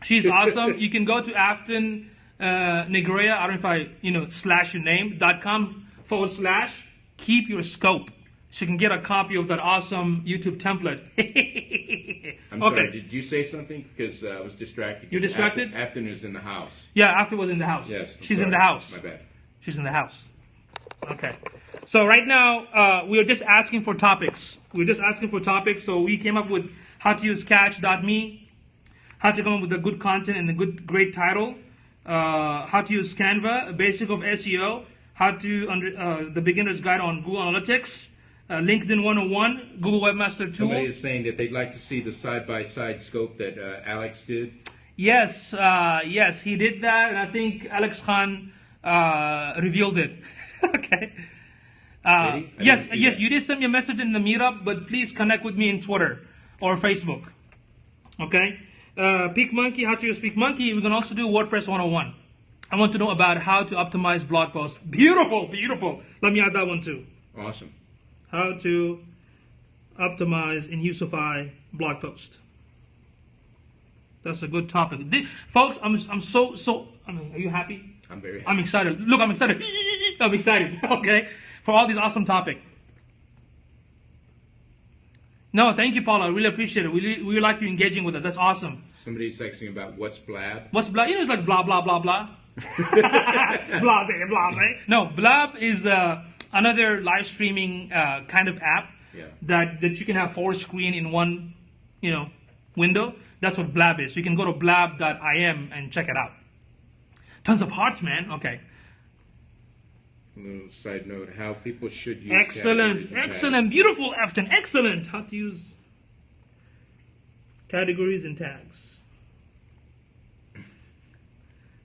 She's awesome. You can go to Afton Negrea. I don't know if I slash your name .com/ keep your scope. So you can get a copy of that awesome YouTube template. I'm sorry, did you say something? Because I was distracted. You're distracted? Afton is in the house. Yeah, Afton was in the house. Yes. She's in the house. My bad. She's in the house. Okay. So right now, we are just asking for topics. So we came up with how to use catch.me, how to come up with a good content and a great title, how to use Canva, a basic of SEO, how to, the beginner's guide on Google Analytics, LinkedIn 101, Google Webmaster Tool. Somebody is saying that they'd like to see the side-by-side scope that Alex did. Yes, he did that, and I think Alex Khan revealed it. Okay. Yes, you did send me a message in the meetup, but please connect with me in Twitter or Facebook. Okay. Peak Monkey, how to use Peak Monkey. We can also do WordPress 101. I want to know about how to optimize blog posts. Beautiful. Let me add that one too. Awesome. How to optimize and Yusufy blog post. That's a good topic. Folks, I'm so are you happy? I'm very happy. I'm excited. Look, I'm excited. I'm excited. Okay. For all these awesome topics. No, thank you, Paula. I really appreciate it. We like you engaging with it. That's awesome. Somebody's texting about what's Blab. What's Blab? It's like blah blah blah blah. Blase. No, Blab is another live streaming kind of app that you can have 4 screen in one window. That's what Blab is. So you can go to blab.im and check it out. Tons of hearts, man. Okay. A little side note: how people should use. Excellent, beautiful, Afton. Excellent. How to use categories and tags.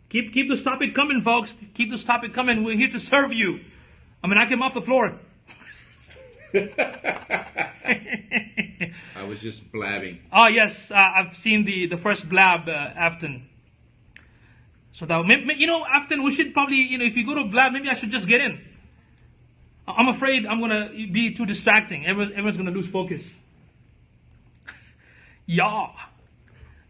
Keep this topic coming, folks. Keep this topic coming. We're here to serve you. I mean, I came off the floor. I was just blabbing. Oh yes, I've seen the first blab, Afton. So that Afton, we should probably if you go to Blab, maybe I should just get in. I'm afraid I'm gonna be too distracting. Everyone's gonna lose focus. Yeah.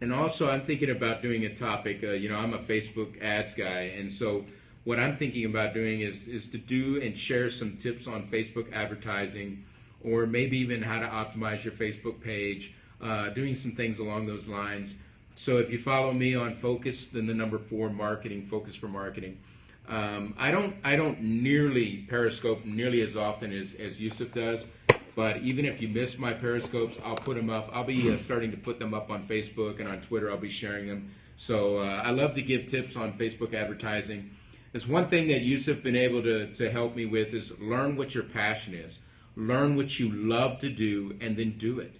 And also, I'm thinking about doing a topic. I'm a Facebook ads guy, and so what I'm thinking about doing is to do and share some tips on Facebook advertising, or maybe even how to optimize your Facebook page. Doing some things along those lines. So if you follow me on Focus, then the number 4 marketing, Focus for Marketing. I don't nearly Periscope nearly as often as Yusuf does, but even if you miss my Periscopes, I'll put them up. I'll be starting to put them up on Facebook and on Twitter. I'll be sharing them. So I love to give tips on Facebook advertising. There's one thing that Yusuf been able to help me with is learn what your passion is. Learn what you love to do and then do it.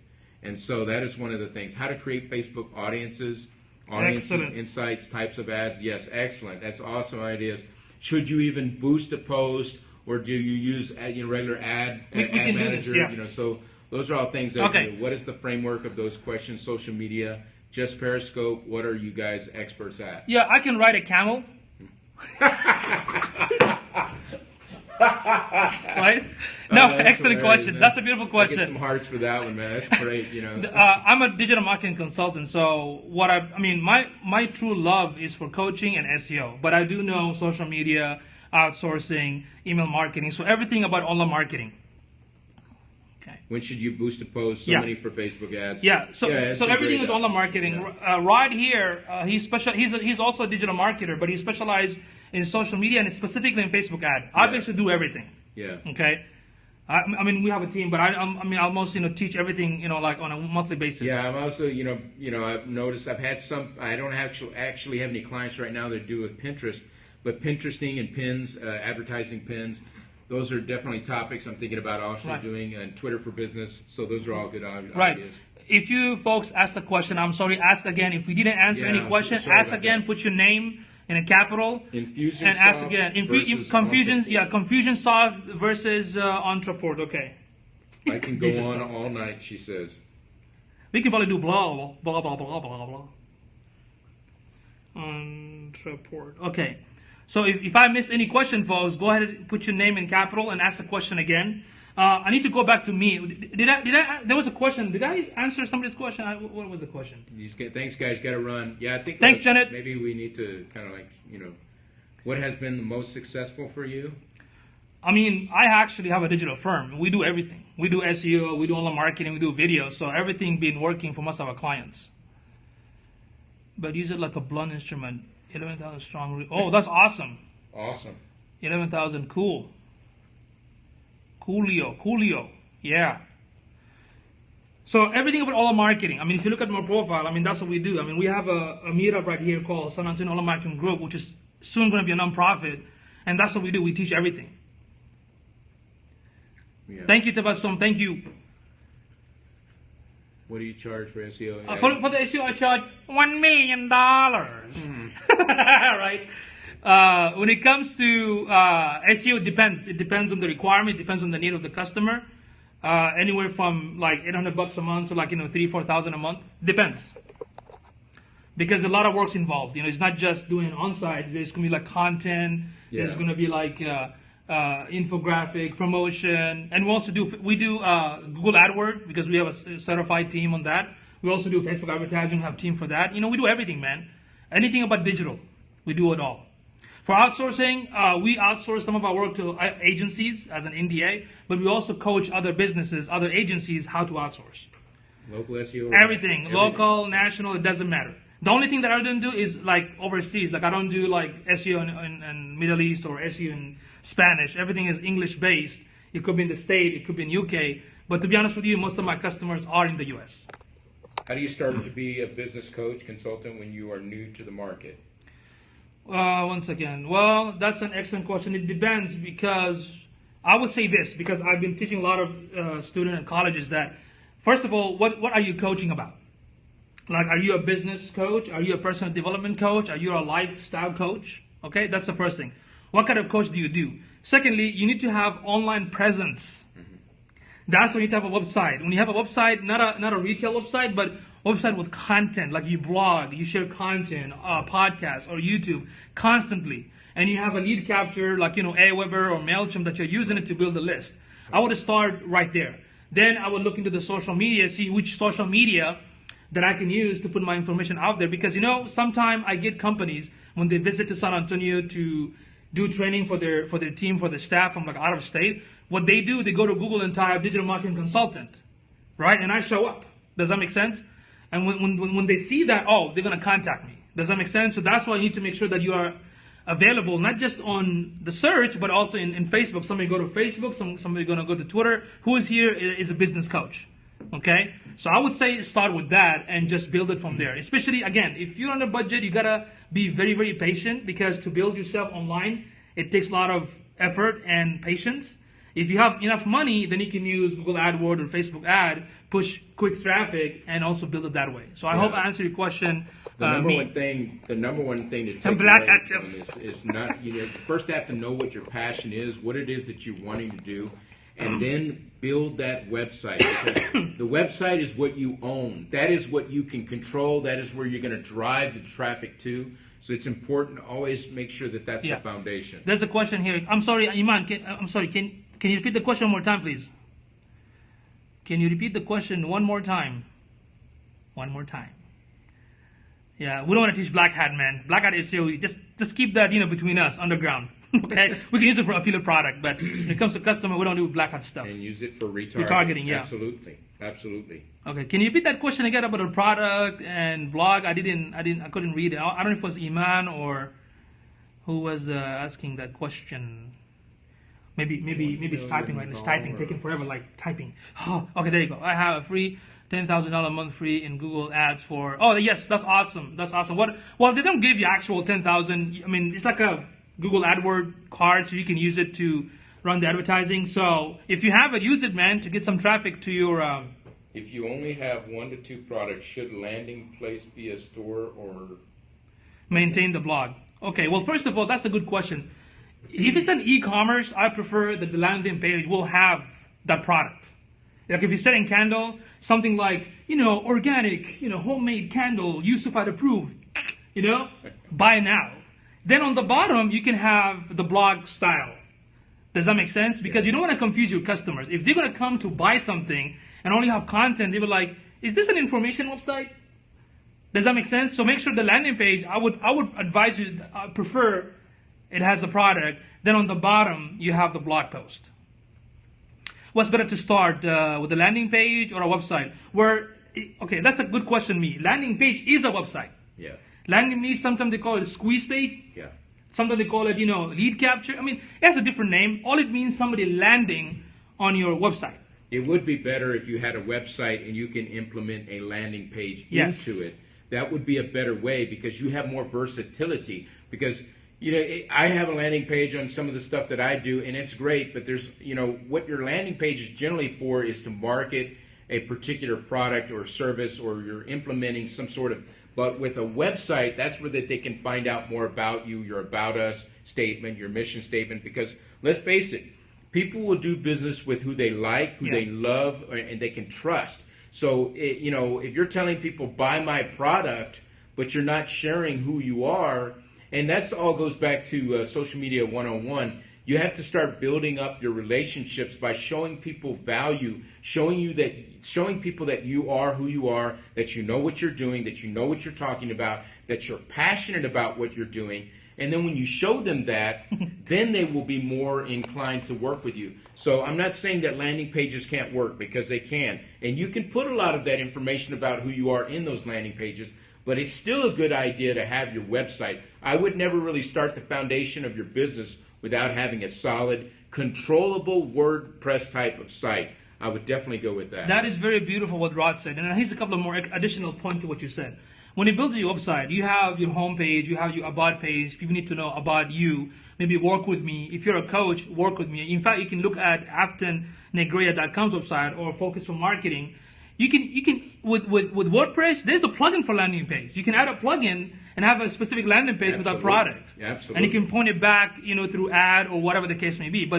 And so that is one of the things. How to create Facebook audiences, insights, types of ads. Yes, excellent. That's awesome ideas. Should you even boost a post, or do you use regular ad manager? Do this, yeah. So those are all things that Okay. what is the framework of those questions? Social media, just Periscope. What are you guys experts at? Yeah, I can ride a camel. Right? No, excellent question. Man. That's a beautiful I question. get some hearts for that one, man. That's great. You know. I'm a digital marketing consultant, so what I mean, my true love is for coaching and SEO, but I do know social media, outsourcing, email marketing, so everything about online marketing. Okay. When should you boost a post? So Yeah. many for Facebook ads. Yeah, so everything is online marketing. Right here, he's also a digital marketer, but he specialized in social media and specifically in Facebook ad. I basically do everything. Yeah. Okay. I mean, we have a team, but I'll mostly teach everything like on a monthly basis. Yeah, I'm also I've noticed I've had some. I don't actually have any clients right now that do with Pinterest, but Pinteresting and pins, advertising pins. Those are definitely topics I'm thinking about also doing, and Twitter for business. So those are all good ideas. Right. If you folks asked a question, I'm sorry, ask again. If we didn't answer any question, ask again. Put your name in a capital. Infusion and ask again. Confusionsoft versus Entreport. Okay. I can go on all night, she says. We can probably do blah blah blah blah blah blah. Entreport. Okay. So if I miss any question, folks, go ahead and put your name in capital and ask the question again. I need to go back to me. Did I? There was a question. Did I answer somebody's question? What was the question? Thanks, guys. Got to run. Yeah, I think. Thanks, Janet. Maybe we need to kind of what has been the most successful for you? I mean, I actually have a digital firm. We do everything. We do SEO. We do online marketing. We do videos. So everything been working for most of our clients. But use it like a blunt instrument. 11,000 strong. Oh, that's awesome. Awesome. 11,000. Cool. Coolio. Yeah. So everything about online marketing. I mean, if you look at my profile, I mean, that's what we do. I mean, we have a meetup right here called San Antonio Online Marketing Group, which is soon going to be a nonprofit. And that's what we do. We teach everything. Yeah. Thank you, Tabassum. Thank you. What do you charge for SEO? For the SEO, I charge $1 million. Right? When it comes to SEO, it depends. It depends on the requirement. It depends on the need of the customer. Anywhere from like $800 a month to like $3,000-4,000 a month. Depends. Because a lot of work's involved. It's not just doing on-site. There's gonna be like content. Yeah. There's gonna be like infographic, promotion, and we do Google AdWords because we have a certified team on that. We also do Facebook advertising. We have a team for that. We do everything, man. Anything about digital, we do it all. For outsourcing, we outsource some of our work to agencies as an NDA, but we also coach other businesses, other agencies how to outsource. Local SEO. Everything, local, national, it doesn't matter. The only thing that I don't do is like overseas. Like I don't do like SEO in Middle East or SEO in Spanish. Everything is English based. It could be in the States, it could be in UK. But to be honest with you, most of my customers are in the US. How do you start to be a business coach, consultant when you are new to the market? Once again, well, that's an excellent question. It depends because I would say this because I've been teaching a lot of students in colleges that, first of all, what are you coaching about? Like, are you a business coach? Are you a personal development coach? Are you a lifestyle coach? Okay, that's the first thing. What kind of coach do you do? Secondly, you need to have online presence. Mm-hmm. That's when you have a website. When you have a website, not a retail website, but a website with content, like you blog, you share content, podcasts or YouTube constantly, and you have a lead capture like Aweber or Mailchimp that you're using it to build a list. I would start right there. Then I would look into the social media, see which social media that I can use to put my information out there, because sometimes I get companies when they visit to San Antonio to do training for their team, for the staff from like out of state. What they do, they go to Google and type digital marketing consultant, right? And I show up. Does that make sense? And when they see that, they're gonna contact me. Does that make sense? So that's why you need to make sure that you are available, not just on the search, but also in Facebook. Somebody go to Facebook, somebody gonna go to Twitter. Who is here is a business coach. Okay, so I would say start with that and just build it from there. Especially, again, if you're on a budget, you gotta be very, very patient, because to build yourself online, it takes a lot of effort and patience. If you have enough money, then you can use Google AdWords or Facebook ad, push quick traffic, and also build it that way. So I hope I answered your question. The number one thing to take away from this is not, you first have to know what your passion is, what it is that you're wanting to do, and then build that website, because the website is what you own. That is what you can control. That is where you're going to drive the traffic to. So it's important to always make sure that that's the foundation. There's a question here. I'm sorry, Iman. Can you repeat the question one more time, please? Can you repeat the question one more time? One more time. Yeah, we don't want to teach black hat, man. Black hat SEO, just keep that, between us, underground. Okay? We can use it for affiliate product, but when it comes to customer, we don't do black hat stuff. And use it for retargeting. Retargeting, yeah. Absolutely. Okay, can you repeat that question again about the product and blog? I couldn't read it. I don't know if it was Iman or who was asking that question. Maybe it's typing, right? It's typing, taking forever, like typing. Oh, okay, there you go. I have a free $10,000 a month free in Google Ads for. Oh, yes, that's awesome. That's awesome. Well, they don't give you actual 10,000. I mean, it's like a Google AdWords card, so you can use it to run the advertising. So if you have it, use it, man, to get some traffic to your. If you only have 1 to 2 products, should landing place be a store or maintain the blog? Okay. Well, first of all, that's a good question. If it's an e-commerce, I prefer that the landing page will have that product. Like if you're selling candle, something like, organic, homemade candle, Yusufied approved, buy now. Then on the bottom, you can have the blog style. Does that make sense? Because you don't want to confuse your customers. If they're going to come to buy something and only have content, they will like, is this an information website? Does that make sense? So make sure the landing page, I would advise you, I prefer it has the product. Then on the bottom, you have the blog post. What's better to start with the landing page or a website? Okay, that's a good question, me. Landing page is a website. Yeah. Landing page, sometimes they call it a squeeze page. Yeah. Sometimes they call it, lead capture. I mean, it has a different name. All it means somebody landing on your website. It would be better if you had a website and you can implement a landing page into it. That would be a better way because you have more versatility. Because I have a landing page on some of the stuff that I do, and it's great, but there's, what your landing page is generally for is to market a particular product or service, or you're implementing some sort of, but with a website, that's where they can find out more about you, your about us statement, your mission statement, because let's face it, people will do business with who they like, who they love, and they can trust. So, if you're telling people buy my product, but you're not sharing who you are, and that's all goes back to social media 101. You have to start building up your relationships by showing people value, showing people that you are who you are, that you know what you're doing, that you know what you're talking about, that you're passionate about what you're doing. And then when you show them that, then they will be more inclined to work with you. So I'm not saying that landing pages can't work, because they can. And you can put a lot of that information about who you are in those landing pages. But it's still a good idea to have your website. I would never really start the foundation of your business without having a solid, controllable WordPress type of site. I would definitely go with that. That is very beautiful what Rod said. And here's a couple of more additional points to what you said. When you build your website, you have your home page, you have your about page. People need to know about you. Maybe work with me. If you're a coach, work with me. In fact, you can look at AftonNegrea.com's website or Focus on Marketing. You can with WordPress, there's a plugin for landing page. You can add a plugin and have a specific landing page with a product. Absolutely. And you can point it back, through ad or whatever the case may be.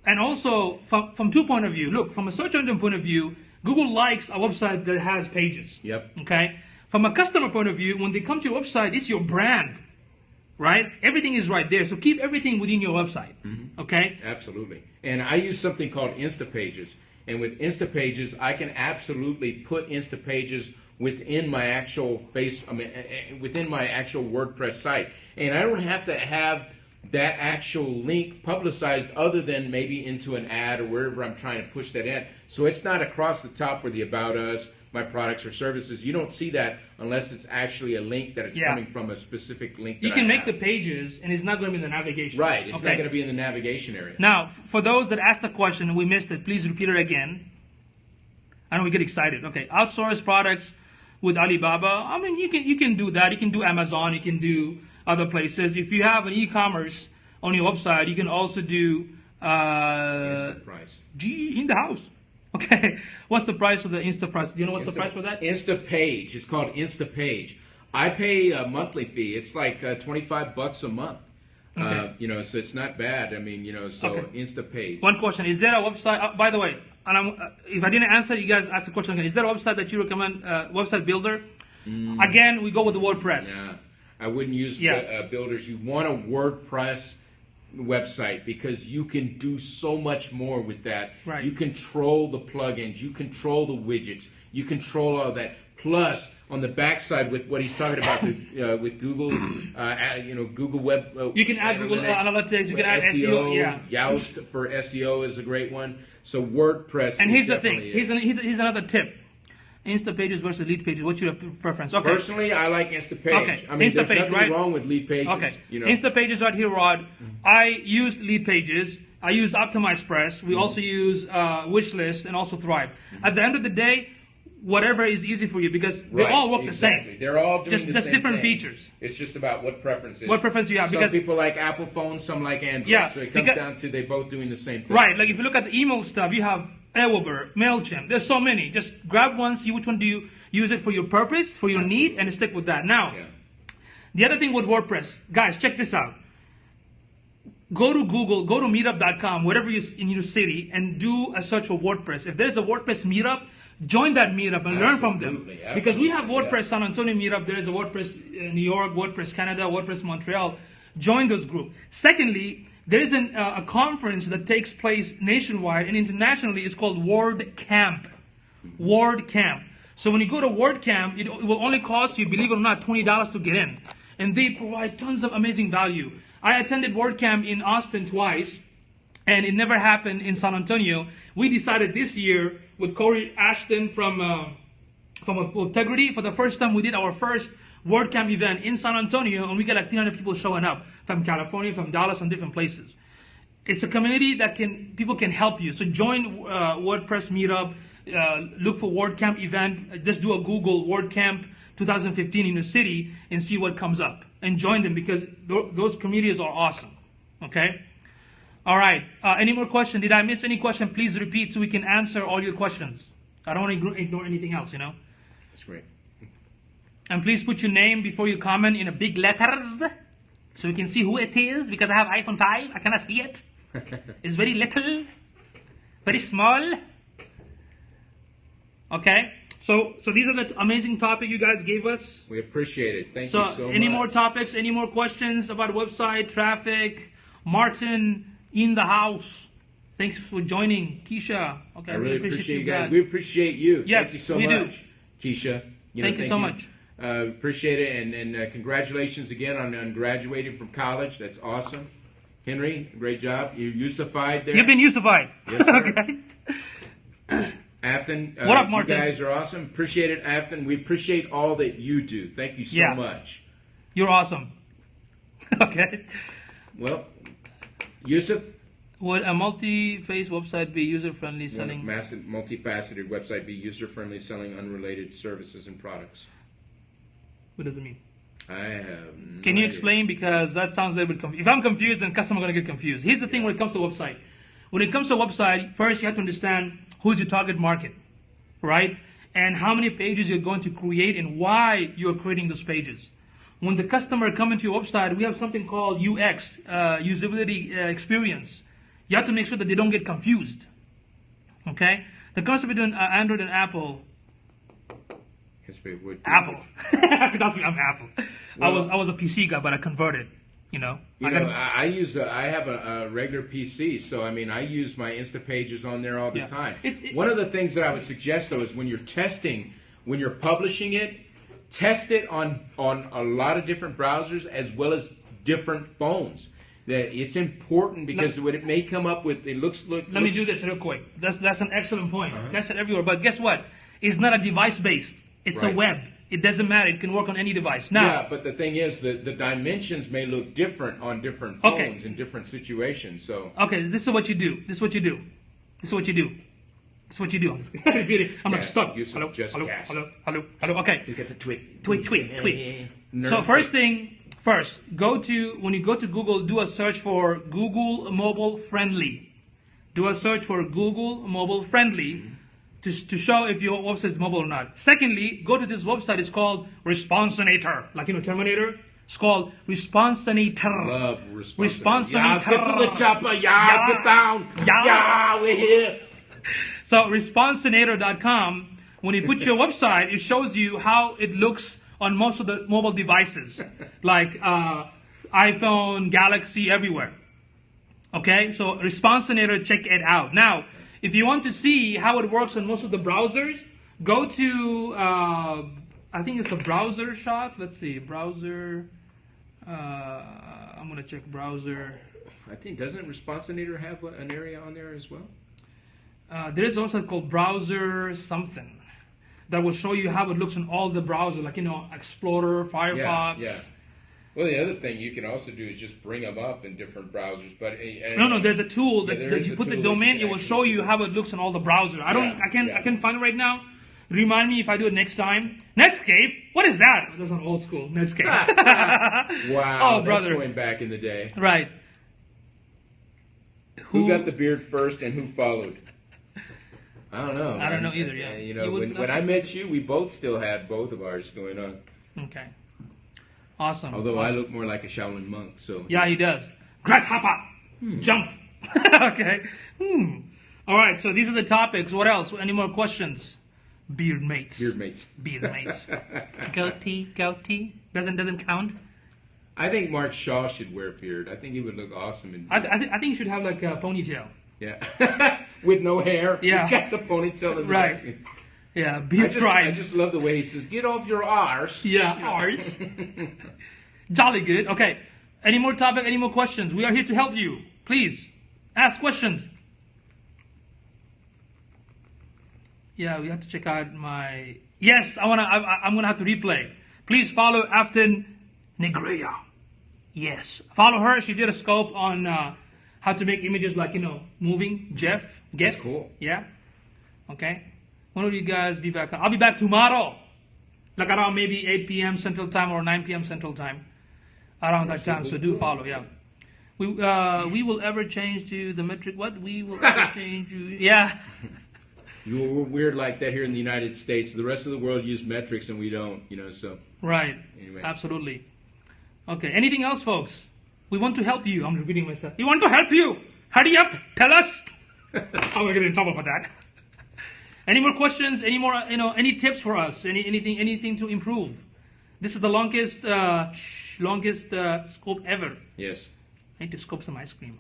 And also from 2 point of view, look, from a search engine point of view, Google likes a website that has pages. Yep. Okay. From a customer point of view, when they come to your website, it's your brand, right? Everything is right there. So keep everything within your website. Mm-hmm. Okay. Absolutely. And I use something called Instapages. And with Instapages, I can absolutely put Instapages within my actual within my actual WordPress site. And I don't have to have that actual link publicized other than maybe into an ad or wherever I'm trying to push that ad. So it's not across the top where the About Us, my products or services. You don't see that unless it's actually a link that is coming from a specific link that you can make the pages, and it's not going to be in the navigation. Right, it's not going to be in the navigation area. Now, for those that asked the question and we missed it, please repeat it again. I know we get excited. Okay, outsource products with Alibaba. I mean, you can do that. You can do Amazon. You can do other places. If you have an e-commerce on your website, you can also do Instaprice. GE in the house. Okay, what's the price for the Instaprice? Do you know what's the price for that? Instapage. It's called Instapage. I pay a monthly fee. It's like $25 a month. Okay. You know, so it's not bad. I mean, you know, so Okay. Instapage. One question: is there a website? By the way, and if I didn't answer, you guys ask the question again. Is there a website that you recommend? Website builder? Again, we go with the WordPress. Yeah, I wouldn't use builders. You want a WordPress website because you can do so much more with that. Right. You control the plugins, you control the widgets, you control all that. Plus, on the backside, with what he's talking about with Google, you know, Google Web. You can add Google Analytics. You can add SEO. Yeah. Yoast for SEO is a great one. So WordPress. And here's the thing. Here's another tip. Insta pages versus lead pages. What's your preference? Okay. Personally, I like Instapage. Okay. I mean, there's Instapage, nothing right? wrong with lead pages. Okay. You know. Insta pages right here, Rod. I use lead pages. I use Optimize Press. We also use Wishlist and also Thrive. At the end of the day, whatever is easy for you because they all work the same. They're all doing the same just different thing. features. It's just about what preference is. What preference you have. Some because people like Apple phones, some like Android. Yeah, So it comes down to they both doing the same thing. Right. Like if you look at the email stuff, you have Aweber, MailChimp. There's so many. Just grab one, see which one do you use it for your purpose, for your need, and stick with that. Now, the other thing with WordPress, guys, check this out. Go to Google, go to meetup.com, whatever you in your city, and do a search for WordPress. If there's a WordPress meetup, join that meetup and learn from them. Because we have WordPress San Antonio meetup, there is a WordPress New York, WordPress Canada, WordPress Montreal. Join those groups. Secondly, there is a conference that takes place nationwide and internationally. It's called WordCamp. WordCamp. So when you go to WordCamp, it will only cost you, believe it or not, $20 to get in. And they provide tons of amazing value. I attended WordCamp in Austin twice, and it never happened in San Antonio. We decided this year with Corey Ashton from Integrity, for the first time we did our first WordCamp event in San Antonio, and we got like 300 people showing up from California, from Dallas, from different places. It's a community that people can help you. So join WordPress meetup, look for WordCamp event, just do a Google WordCamp 2015 in your city and see what comes up. And join them because those communities are awesome. Okay? All right. Any more questions? Did I miss any question? Please repeat so we can answer all your questions. I don't want to ignore anything else, you know? That's great. And please put your name before you comment in a big letters so we can see who it is because I have iPhone 5. I cannot see it. It's very little, very small. Okay? So these are the amazing topics you guys gave us. We appreciate it. Thank you so much. Any more topics, any more questions about website, traffic? Martin in the house. Thanks for joining. Keisha. Okay, I really appreciate you guys. We appreciate you. Yes, thank you so we much, do. Keisha. Thank you so much. Appreciate it, and congratulations again on graduating from college. That's awesome. Henry, great job. You Yusufied there. You've been Yusufied. Yes, sir. Okay. Afton, what up, Martin? You guys are awesome. Appreciate it, Afton. We appreciate all that you do. Thank you so much. You're awesome. Okay. Well, Yusuf? Would a multi-phase website be user-friendly selling? Massive, multifaceted website be user-friendly selling unrelated services and products? What does it mean? I have no Can you idea. Explain? Because that sounds a little bit confused. If I'm confused, then customer going to get confused. Here's the thing when it comes to a website. When it comes to a website, first you have to understand who's your target market, right? And how many pages you're going to create and why you're creating those pages. When the customer comes into your website, we have something called UX, usability experience. You have to make sure that they don't get confused. Okay? The concept between Android and Apple. Apple. That's me. I'm Apple. Well, I was a PC guy, but I converted. You know. I have a regular PC, so I mean I use my Insta pages on there all the time. One of the things that I would suggest though is when you're testing, when you're publishing it, test it on a lot of different browsers as well as different phones. That it's important because what it may come up with, Let me do this real quick. That's an excellent point. Test it everywhere, but guess what? It's not a device based. It's a web. It doesn't matter. It can work on any device. Now, yeah, but the thing is that the dimensions may look different on different phones in different situations. So this is what you do. This is what you do. This is what you do. This is what you do. I'm like stuck. Hello. Okay. You get the tweet. So first, when you go to Google, do a search for Google Mobile Friendly. Do a search for Google Mobile Friendly to show if your website is mobile or not. Secondly, go to this website. It's called Responsinator, like Terminator. It's called Responsonator. Love Responsonator. Yeah, get to the chopper. Yeah, get down. Yeah, we're here. So Responsonator.com, when you put your website, it shows you how it looks on most of the mobile devices, like iPhone, Galaxy, everywhere. Okay, so Responsonator, check it out. Now, if you want to see how it works on most of the browsers, go to, I think it's a browser shots. Let's see, browser. I'm going to check browser. I think, doesn't Responsonator have an area on there as well? There is also called browser something that will show you how it looks on all the browsers, like, Explorer, Firefox. Yeah. Well, the other thing you can also do is just bring them up in different browsers. But no, there's a tool that you put the domain. It will show you how it looks on all the browsers. I can't find it right now. Remind me if I do it next time. Netscape? What is that? That's an old school Netscape. Wow, oh, brother. That's going back in the day. Right. Who got the beard first and who followed? I don't know. I don't know either, yeah. When I met you, we both still had both of ours going on. Okay. Awesome. Although I look more like a Shaolin monk, so. Yeah, he does. Grasshopper! Jump! Okay. All right, so these are the topics. What else? Any more questions? Beard mates. Beard mates. Goatee. Doesn't count? I think Mark Shaw should wear a beard. I think he would look awesome in beard. I think he should have like a ponytail. Yeah. With no hair. Yeah. He's got the ponytail. Right. Yeah, beard tribe. I just love the way he says, get off your arse. Yeah, arse. Jolly good. Okay. Any more topic? Any more questions? We are here to help you. Please, ask questions. Yeah, we have to check out my... Yes, I'm gonna have to replay. Please follow Afton Negrea. Yes. Follow her. She did a scope on how to make images like, moving. Jeff. That's cool. Yeah. Okay. When will you guys be back? I'll be back tomorrow. Like around maybe 8 p.m. Central Time or 9 p.m. Central Time. Around that time. So do follow, yeah. We will ever change to the metric. What? We will ever change to... Yeah. We're weird like that here in the United States. The rest of the world use metrics and we don't, so. Right. Anyway. Absolutely. Okay. Anything else, folks? We want to help you. I'm repeating myself. We want to help you. Hurry up. Tell us. How we're getting in trouble for that. Any more questions? Any more, any tips for us? Anything to improve? This is the longest scope ever. Yes. I need to scope some ice cream.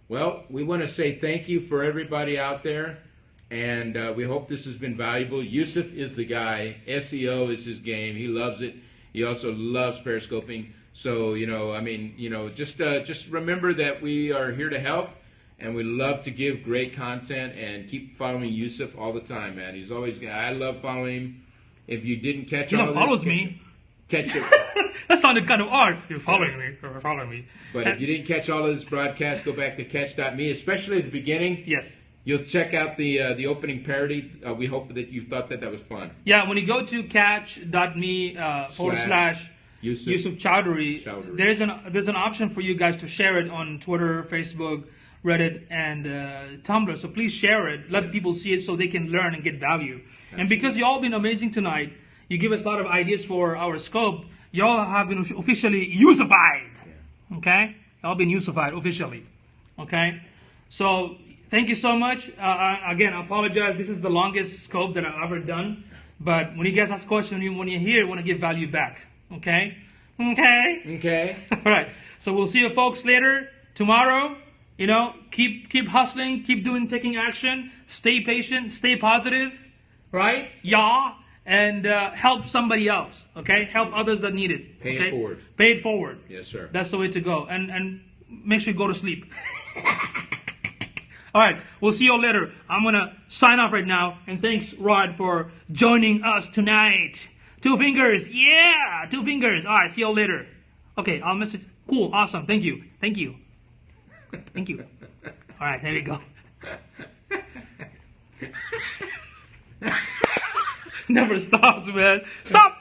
Well, we want to say thank you for everybody out there, and we hope this has been valuable. Yusuf is the guy. SEO is his game. He loves it. He also loves periscoping. So, just remember that we are here to help, and we love to give great content, and keep following Yusuf all the time, man. He's always, I love following him. If you didn't catch all of this, follows me. Catch it. That sounded kind of odd. You're following me. But if you didn't catch all of this broadcast, go back to catch.me, especially at the beginning. Yes. You'll check out the opening parody. We hope that you thought that was fun. Yeah, when you go to catch.me / Yusuf Chowdhury, there's an option for you guys to share it on Twitter, Facebook, Reddit, and Tumblr. So please share it. Let people see it so they can learn and get value. Absolutely. And because you all been amazing tonight, you give us a lot of ideas for our scope. Y'all have been officially Yusufied. Yeah. Okay? Y'all been Yusufied officially. Okay? So, thank you so much. Again, I apologize. This is the longest scope that I've ever done. But when you guys ask questions, when you're here, you want to give value back. Okay? Okay? All right. So, we'll see you folks later. Tomorrow, keep hustling. Keep taking action. Stay patient. Stay positive. Right? Yeah. And help somebody else, okay? Help others that need it. Pay it forward. Pay it forward. Yes, sir. That's the way to go. And make sure you go to sleep. All right. We'll see you all later. I'm going to sign off right now. And thanks, Rod, for joining us tonight. 2 fingers. Yeah, 2 fingers. All right. See you all later. Okay. I'll message. Cool. Awesome. Thank you. Thank you. Thank you. All right. There we go. Never stops, man. Stop!